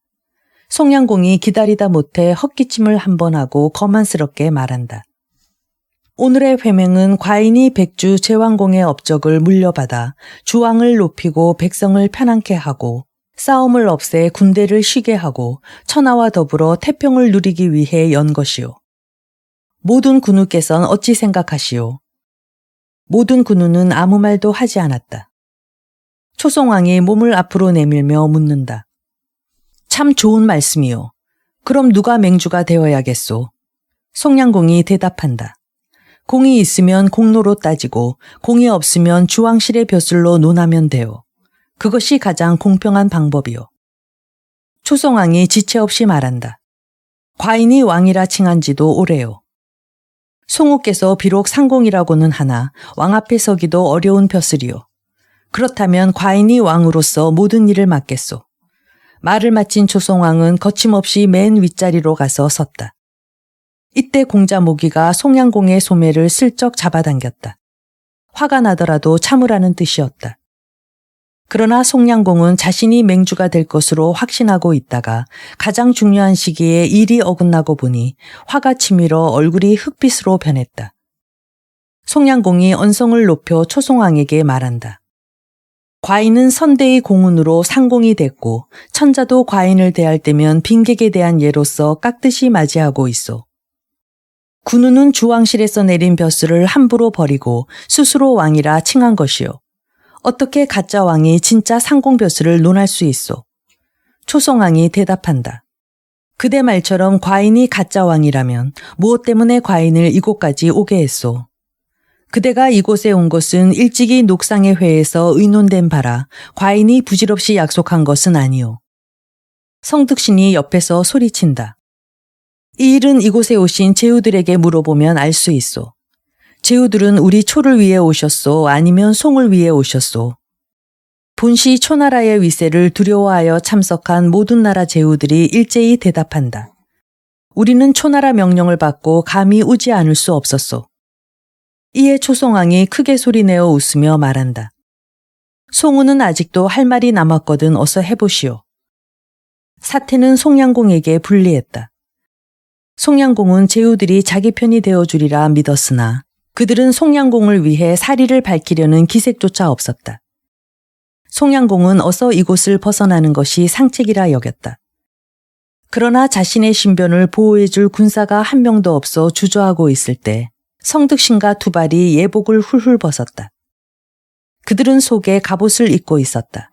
송량공이 기다리다 못해 헛기침을 한 번 하고 거만스럽게 말한다. 오늘의 회맹은 과인이 백주 제왕공의 업적을 물려받아 주왕을 높이고 백성을 편안케 하고 싸움을 없애 군대를 쉬게 하고 천하와 더불어 태평을 누리기 위해 연 것이요. 모든 군우께서는 어찌 생각하시오? 모든 군우는 아무 말도 하지 않았다. 초송왕이 몸을 앞으로 내밀며 묻는다. 참 좋은 말씀이요. 그럼 누가 맹주가 되어야겠소? 송량공이 대답한다. 공이 있으면 공로로 따지고 공이 없으면 주왕실의 벼슬로 논하면 돼요. 그것이 가장 공평한 방법이요. 초송왕이 지체 없이 말한다. 과인이 왕이라 칭한 지도 오래요. 송후께서 비록 상공이라고는 하나 왕 앞에 서기도 어려운 벼슬이요. 그렇다면 과인이 왕으로서 모든 일을 맡겠소. 말을 마친 초송왕은 거침없이 맨 윗자리로 가서 섰다. 이때 공자모기가 송량공의 소매를 슬쩍 잡아당겼다. 화가 나더라도 참으라는 뜻이었다. 그러나 송량공은 자신이 맹주가 될 것으로 확신하고 있다가 가장 중요한 시기에 일이 어긋나고 보니 화가 치밀어 얼굴이 흑빛으로 변했다. 송량공이 언성을 높여 초송왕에게 말한다. 과인은 선대의 공운으로 상공이 됐고 천자도 과인을 대할 때면 빈객에 대한 예로서 깍듯이 맞이하고 있어. 군우는 주왕실에서 내린 벼슬을 함부로 버리고 스스로 왕이라 칭한 것이요. 어떻게 가짜 왕이 진짜 상공 벼슬을 논할 수 있소? 초송왕이 대답한다. 그대 말처럼 과인이 가짜 왕이라면 무엇 때문에 과인을 이곳까지 오게 했소? 그대가 이곳에 온 것은 일찍이 녹상의 회에서 의논된 바라 과인이 부질없이 약속한 것은 아니오. 성득신이 옆에서 소리친다. 이 일은 이곳에 오신 제후들에게 물어보면 알 수 있소. 제후들은 우리 초를 위해 오셨소? 아니면 송을 위해 오셨소? 본시 초나라의 위세를 두려워하여 참석한 모든 나라 제후들이 일제히 대답한다. 우리는 초나라 명령을 받고 감히 오지 않을 수 없었소. 이에 초송왕이 크게 소리내어 웃으며 말한다. 송우는 아직도 할 말이 남았거든 어서 해보시오. 사태는 송량공에게 불리했다. 송량공은 제후들이 자기 편이 되어주리라 믿었으나 그들은 송량공을 위해 사리를 밝히려는 기색조차 없었다. 송량공은 어서 이곳을 벗어나는 것이 상책이라 여겼다. 그러나 자신의 신변을 보호해줄 군사가 한 명도 없어 주저하고 있을 때 성득신과 투발이 예복을 훌훌 벗었다. 그들은 속에 갑옷을 입고 있었다.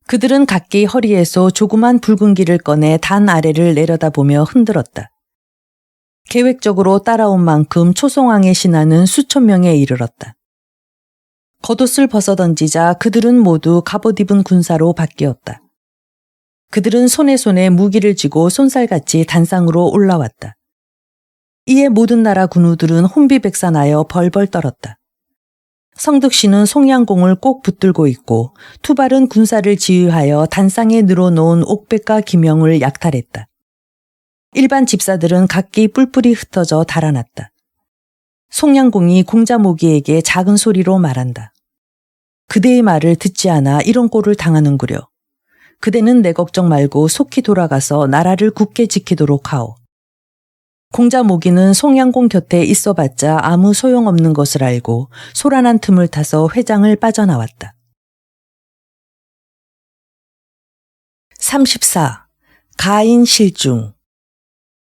그들은 각기 허리에서 조그만 붉은 길을 꺼내 단 아래를 내려다보며 흔들었다. 계획적으로 따라온 만큼 초송왕의 신하는 수천 명에 이르렀다. 겉옷을 벗어던지자 그들은 모두 갑옷 입은 군사로 바뀌었다. 그들은 손에 무기를 쥐고 쏜살같이 단상으로 올라왔다. 이에 모든 나라 군우들은 혼비백산하여 벌벌 떨었다. 성득씨는 송량공을 꼭 붙들고 있고 투발은 군사를 지휘하여 단상에 늘어놓은 옥백과 기명을 약탈했다. 일반 집사들은 각기 뿔뿔이 흩어져 달아났다. 송량공이 공자모기에게 작은 소리로 말한다. 그대의 말을 듣지 않아 이런 꼴을 당하는구려. 그대는 내 걱정 말고 속히 돌아가서 나라를 굳게 지키도록 하오. 공자모기는 송량공 곁에 있어봤자 아무 소용없는 것을 알고 소란한 틈을 타서 회장을 빠져나왔다. 34. 가인 실중.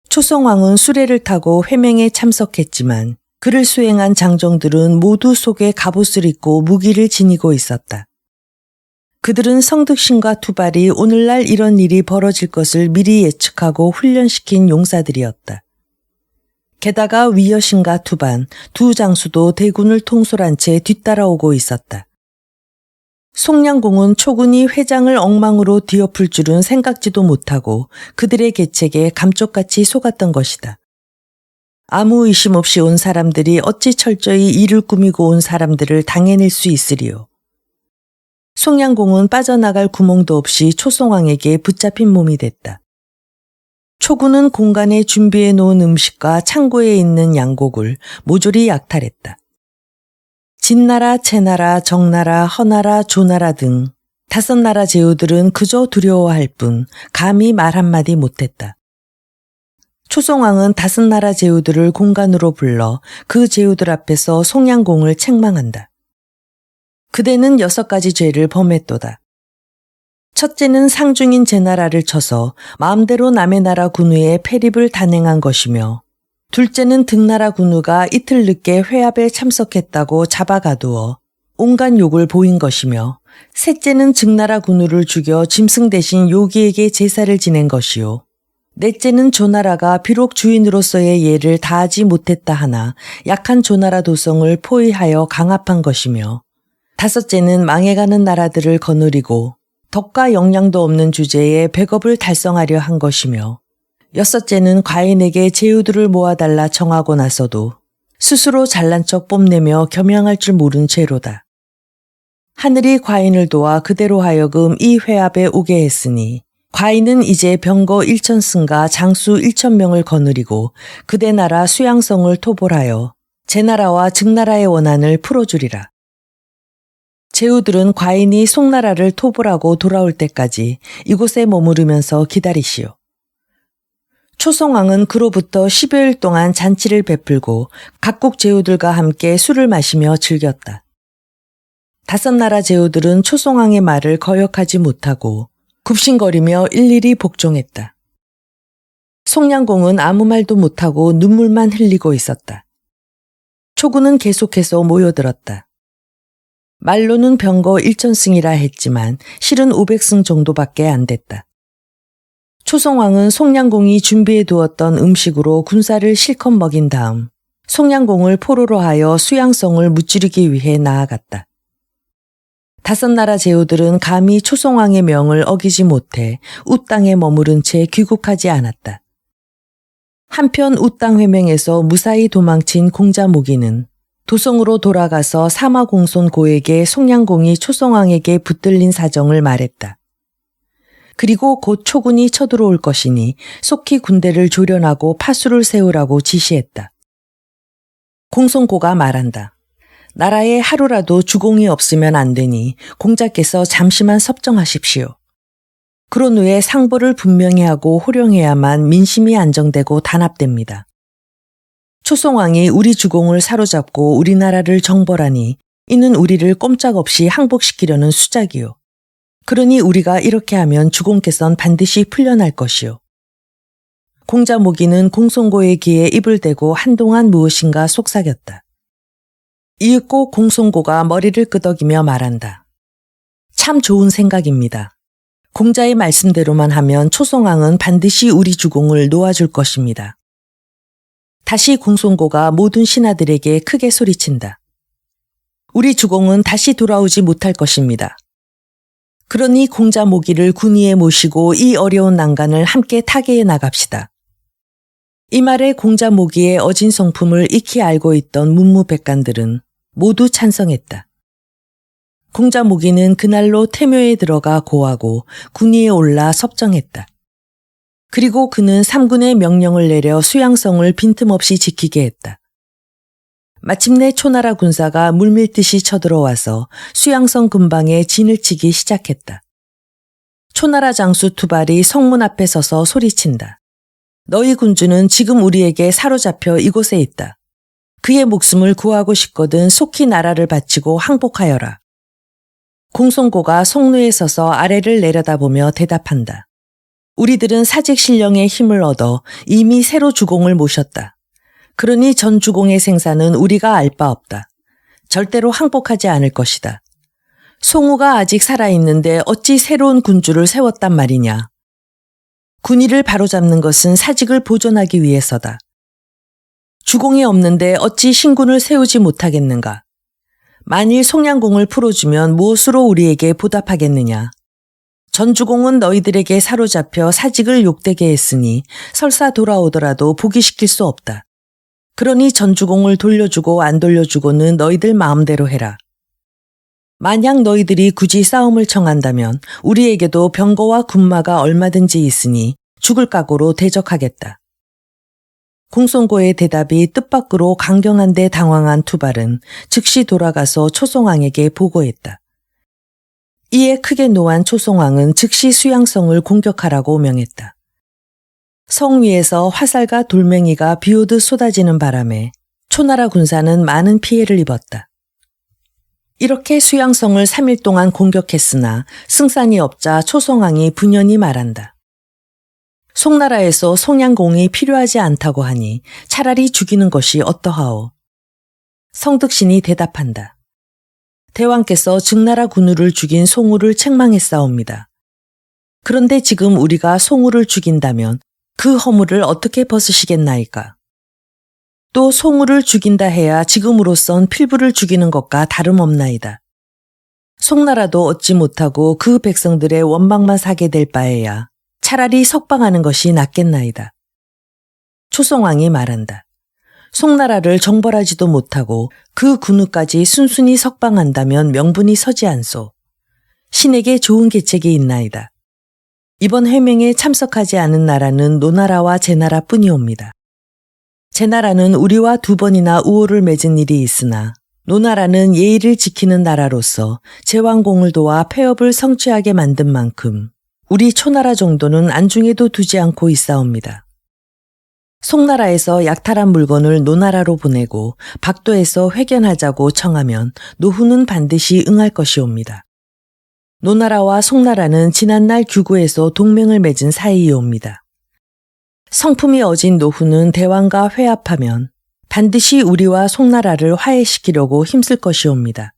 초성왕은 수레를 타고 회맹에 참석했지만 그를 수행한 장정들은 모두 속에 갑옷을 입고 무기를 지니고 있었다. 그들은 성득신과 투발이 오늘날 이런 일이 벌어질 것을 미리 예측하고 훈련시킨 용사들이었다. 게다가 위여신과 투반 두 장수도 대군을 통솔한 채 뒤따라오고 있었다. 송량공은 초군이 회장을 엉망으로 뒤엎을 줄은 생각지도 못하고 그들의 계책에 감쪽같이 속았던 것이다. 아무 의심 없이 온 사람들이 어찌 철저히 일을 꾸미고 온 사람들을 당해낼 수 있으리요. 송량공은 빠져나갈 구멍도 없이 초송왕에게 붙잡힌 몸이 됐다. 초군은 공간에 준비해 놓은 음식과 창고에 있는 양곡을 모조리 약탈했다. 진나라, 채나라, 정나라, 허나라, 조나라 등 5나라 제후들은 그저 두려워할 뿐 감히 말 한마디 못했다. 초송왕은 5나라 제후들을 공간으로 불러 그 제후들 앞에서 송량공을 책망한다. 그대는 6가지 죄를 범했도다. 첫째는 상중인 제나라를 쳐서 마음대로 남의 나라 군우의 패립을 단행한 것이며 둘째는 등나라 군우가 이틀 늦게 회합에 참석했다고 잡아가두어 온갖 욕을 보인 것이며 셋째는 증나라 군우를 죽여 짐승 대신 요기에게 제사를 지낸 것이요. 넷째는 조나라가 비록 주인으로서의 예를 다하지 못했다 하나 약한 조나라 도성을 포위하여 강압한 것이며 다섯째는 망해가는 나라들을 거느리고 덕과 역량도 없는 주제에 백업을 달성하려 한 것이며 여섯째는 과인에게 제후들을 모아달라 청하고 나서도 스스로 잘난 척 뽐내며 겸양할 줄 모른 죄로다. 하늘이 과인을 도와 그대로 하여금 이 회합에 오게 했으니 과인은 이제 병거 1,000승과 장수 1,000명을 거느리고 그대 나라 수양성을 토벌하여 제나라와 증나라의 원한을 풀어주리라. 제후들은 과인이 송나라를 토벌하고 돌아올 때까지 이곳에 머무르면서 기다리시오. 초송왕은 그로부터 10여일 동안 잔치를 베풀고 각국 제후들과 함께 술을 마시며 즐겼다. 5나라 제후들은 초송왕의 말을 거역하지 못하고 굽신거리며 일일이 복종했다. 송량공은 아무 말도 못하고 눈물만 흘리고 있었다. 초군은 계속해서 모여들었다. 말로는 병거 1,000승이라 했지만 실은 500승 정도밖에 안 됐다. 초송왕은 송량공이 준비해 두었던 음식으로 군사를 실컷 먹인 다음 송량공을 포로로 하여 수양성을 무찌르기 위해 나아갔다. 5나라 제후들은 감히 초송왕의 명을 어기지 못해 우땅에 머무른 채 귀국하지 않았다. 한편 우땅 회맹에서 무사히 도망친 공자모기는 도성으로 돌아가서 사마공손 고에게 송량공이 초송왕에게 붙들린 사정을 말했다. 그리고 곧 초군이 쳐들어올 것이니 속히 군대를 조련하고 파수를 세우라고 지시했다. 공손고가 말한다. 나라에 하루라도 주공이 없으면 안 되니 공자께서 잠시만 섭정하십시오. 그런 후에 상보를 분명히 하고 호령해야만 민심이 안정되고 단합됩니다. 초송왕이 우리 주공을 사로잡고 우리나라를 정벌하니 이는 우리를 꼼짝없이 항복시키려는 수작이요. 그러니 우리가 이렇게 하면 주공께선 반드시 풀려날 것이요. 공자 모기는 공손고의 귀에 입을 대고 한동안 무엇인가 속삭였다. 이윽고 공손고가 머리를 끄덕이며 말한다. 참 좋은 생각입니다. 공자의 말씀대로만 하면 초송왕은 반드시 우리 주공을 놓아줄 것입니다. 다시 공손고가 모든 신하들에게 크게 소리친다. 우리 주공은 다시 돌아오지 못할 것입니다. 그러니 공자 모기를 군위에 모시고 이 어려운 난간을 함께 타개해 나갑시다. 이 말에 공자 모기의 어진 성품을 익히 알고 있던 문무백관들은 모두 찬성했다. 공자 모기는 그날로 태묘에 들어가 고하고 군위에 올라 섭정했다. 그리고 그는 삼군의 명령을 내려 수양성을 빈틈없이 지키게 했다. 마침내 초나라 군사가 물밀듯이 쳐들어와서 수양성 근방에 진을 치기 시작했다. 초나라 장수 투발이 성문 앞에 서서 소리친다. 너희 군주는 지금 우리에게 사로잡혀 이곳에 있다. 그의 목숨을 구하고 싶거든 속히 나라를 바치고 항복하여라. 공손고가 성루에 서서 아래를 내려다보며 대답한다. 우리들은 사직신령의 힘을 얻어 이미 새로 주공을 모셨다. 그러니 전 주공의 생사는 우리가 알 바 없다. 절대로 항복하지 않을 것이다. 송우가 아직 살아있는데 어찌 새로운 군주를 세웠단 말이냐. 군의를 바로잡는 것은 사직을 보존하기 위해서다. 주공이 없는데 어찌 신군을 세우지 못하겠는가. 만일 송양공을 풀어주면 무엇으로 우리에게 보답하겠느냐. 전주공은 너희들에게 사로잡혀 사직을 욕되게 했으니 설사 돌아오더라도 복위시킬 수 없다. 그러니 전주공을 돌려주고 안 돌려주고는 너희들 마음대로 해라. 만약 너희들이 굳이 싸움을 청한다면 우리에게도 병거와 군마가 얼마든지 있으니 죽을 각오로 대적하겠다. 공손고의 대답이 뜻밖으로 강경한데 당황한 투발은 즉시 돌아가서 초송왕에게 보고했다. 이에 크게 노한 초송왕은 즉시 수양성을 공격하라고 명했다. 성 위에서 화살과 돌멩이가 비오듯 쏟아지는 바람에 초나라 군사는 많은 피해를 입었다. 이렇게 수양성을 3일 동안 공격했으나 승산이 없자 초송왕이 분연히 말한다. 송나라에서 송양공이 필요하지 않다고 하니 차라리 죽이는 것이 어떠하오. 성득신이 대답한다. 대왕께서 증나라 군우를 죽인 송우를 책망했사옵니다. 그런데 지금 우리가 송우를 죽인다면 그 허물을 어떻게 벗으시겠나이까. 또 송우를 죽인다 해야 지금으로선 필부를 죽이는 것과 다름없나이다. 송나라도 얻지 못하고 그 백성들의 원망만 사게 될 바에야 차라리 석방하는 것이 낫겠나이다. 초송왕이 말한다. 송나라를 정벌하지도 못하고 그 군우까지 순순히 석방한다면 명분이 서지 않소. 신에게 좋은 계책이 있나이다. 이번 회명에 참석하지 않은 나라는 노나라와 제나라 뿐이옵니다. 제나라는 우리와 2번이나 우호를 맺은 일이 있으나 노나라는 예의를 지키는 나라로서 제왕공을 도와 폐업을 성취하게 만든 만큼 우리 초나라 정도는 안중에도 두지 않고 있사옵니다. 송나라에서 약탈한 물건을 노나라로 보내고 박도에서 회견하자고 청하면 노후는 반드시 응할 것이옵니다. 노나라와 송나라는 지난날 규구에서 동맹을 맺은 사이이옵니다. 성품이 어진 노후는 대왕과 회합하면 반드시 우리와 송나라를 화해시키려고 힘쓸 것이옵니다.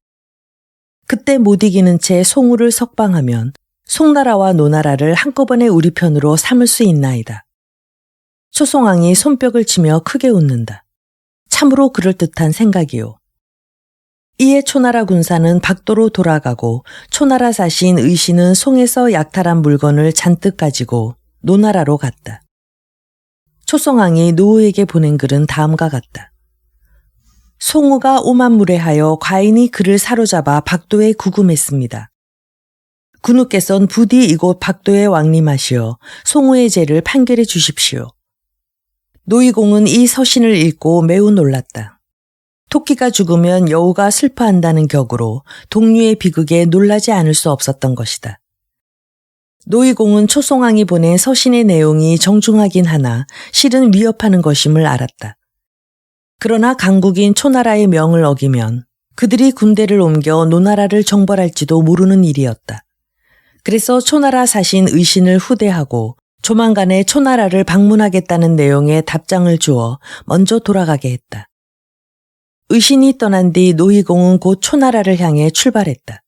그때 못 이기는 채 송우를 석방하면 송나라와 노나라를 한꺼번에 우리 편으로 삼을 수 있나이다. 초송왕이 손뼉을 치며 크게 웃는다. 참으로 그럴듯한 생각이요. 이에 초나라 군사는 박도로 돌아가고 초나라 사신 의신은 송에서 약탈한 물건을 잔뜩 가지고 노나라로 갔다. 초송왕이 노후에게 보낸 글은 다음과 같다. 송우가 오만무례하여 과인이 그를 사로잡아 박도에 구금했습니다. 군우께선 부디 이곳 박도에 왕림하시어 송우의 죄를 판결해 주십시오. 노의공은 이 서신을 읽고 매우 놀랐다. 토끼가 죽으면 여우가 슬퍼한다는 격으로 동류의 비극에 놀라지 않을 수 없었던 것이다. 노의공은 초송왕이 보낸 서신의 내용이 정중하긴 하나 실은 위협하는 것임을 알았다. 그러나 강국인 초나라의 명을 어기면 그들이 군대를 옮겨 노나라를 정벌할지도 모르는 일이었다. 그래서 초나라 사신 의신을 후대하고 조만간에 초나라를 방문하겠다는 내용의 답장을 주어 먼저 돌아가게 했다. 의신이 떠난 뒤 노의공은 곧 초나라를 향해 출발했다.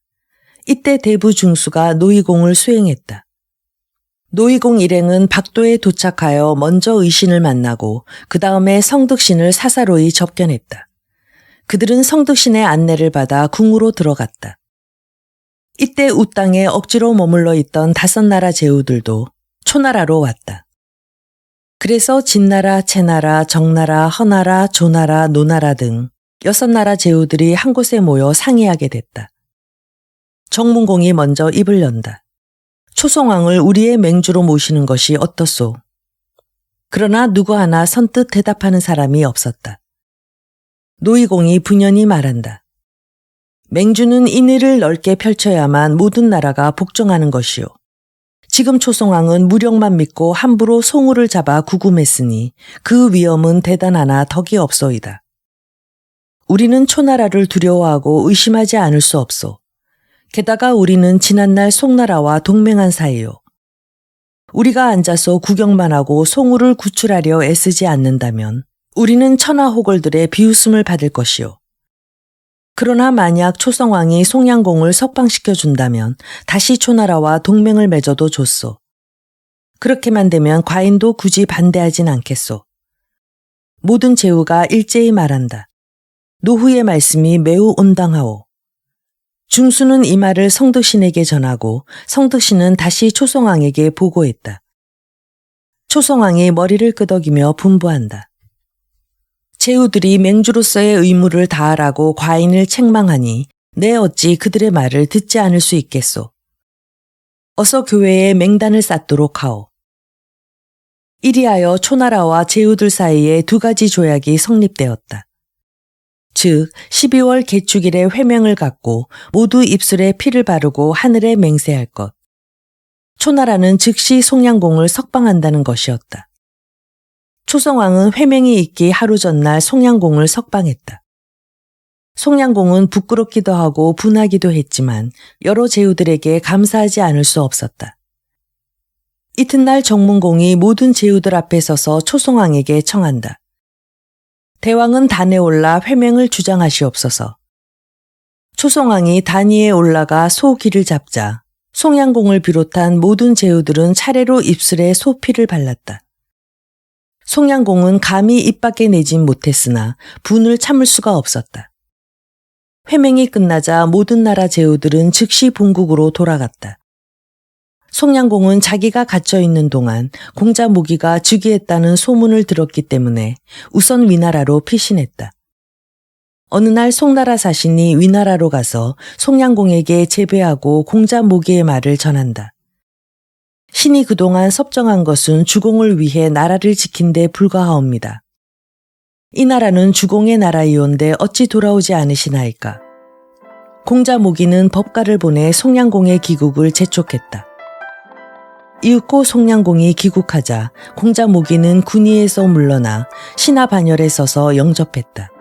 이때 대부 중수가 노의공을 수행했다. 노의공 일행은 박도에 도착하여 먼저 의신을 만나고 그 다음에 성득신을 사사로이 접견했다. 그들은 성득신의 안내를 받아 궁으로 들어갔다. 이때 우땅에 억지로 머물러 있던 5나라 제후들도 초나라로 왔다. 그래서 진나라, 채나라, 정나라, 허나라, 조나라, 노나라 등 6나라 제후들이 한 곳에 모여 상의하게 됐다. 정문공이 먼저 입을 연다. 초송왕을 우리의 맹주로 모시는 것이 어떻소? 그러나 누구 하나 선뜻 대답하는 사람이 없었다. 노의공이 분연히 말한다. 맹주는 인의를 넓게 펼쳐야만 모든 나라가 복종하는 것이요. 지금 초송왕은 무력만 믿고 함부로 송우를 잡아 구금했으니 그 위험은 대단하나 덕이 없소이다. 우리는 초나라를 두려워하고 의심하지 않을 수 없소. 게다가 우리는 지난날 송나라와 동맹한 사이요. 우리가 앉아서 구경만 하고 송우를 구출하려 애쓰지 않는다면 우리는 천하호걸들의 비웃음을 받을 것이요. 그러나 만약 초성왕이 송양공을 석방시켜준다면 다시 초나라와 동맹을 맺어도 좋소. 그렇게만 되면 과인도 굳이 반대하진 않겠소. 모든 제후가 일제히 말한다. 노후의 말씀이 매우 온당하오. 중수는 이 말을 성득신에게 전하고 성득신은 다시 초성왕에게 보고했다. 초성왕이 머리를 끄덕이며 분부한다. 제후들이 맹주로서의 의무를 다하라고 과인을 책망하니 내 어찌 그들의 말을 듣지 않을 수 있겠소. 어서 교회에 맹단을 쌓도록 하오. 이리하여 초나라와 제후들 사이에 2가지 조약이 성립되었다. 즉 12월 개축일에 회명을 갖고 모두 입술에 피를 바르고 하늘에 맹세할 것. 초나라는 즉시 송양공을 석방한다는 것이었다. 초성왕은 회명이 있기 하루 전날 송양공을 석방했다. 송양공은 부끄럽기도 하고 분하기도 했지만 여러 제후들에게 감사하지 않을 수 없었다. 이튿날 정문공이 모든 제후들 앞에 서서 초성왕에게 청한다. 대왕은 단에 올라 회명을 주장하시옵소서. 초성왕이 단 위에 올라가 소 귀를 잡자 송양공을 비롯한 모든 제후들은 차례로 입술에 소피를 발랐다. 송양공은 감히 입 밖에 내진 못했으나 분을 참을 수가 없었다. 회명이 끝나자 모든 나라 제후들은 즉시 본국으로 돌아갔다. 송양공은 자기가 갇혀있는 동안 공자 모기가 즉위했다는 소문을 들었기 때문에 우선 위나라로 피신했다. 어느 날 송나라 사신이 위나라로 가서 송양공에게 제배하고 공자 모기의 말을 전한다. 신이 그동안 섭정한 것은 주공을 위해 나라를 지킨 데 불과하옵니다. 이 나라는 주공의 나라이온데 어찌 돌아오지 않으시나이까. 공자 모기는 법가를 보내 송양공의 귀국을 재촉했다. 이윽고 송양공이 귀국하자 공자 모기는 군위에서 물러나 신하 반열에 서서 영접했다.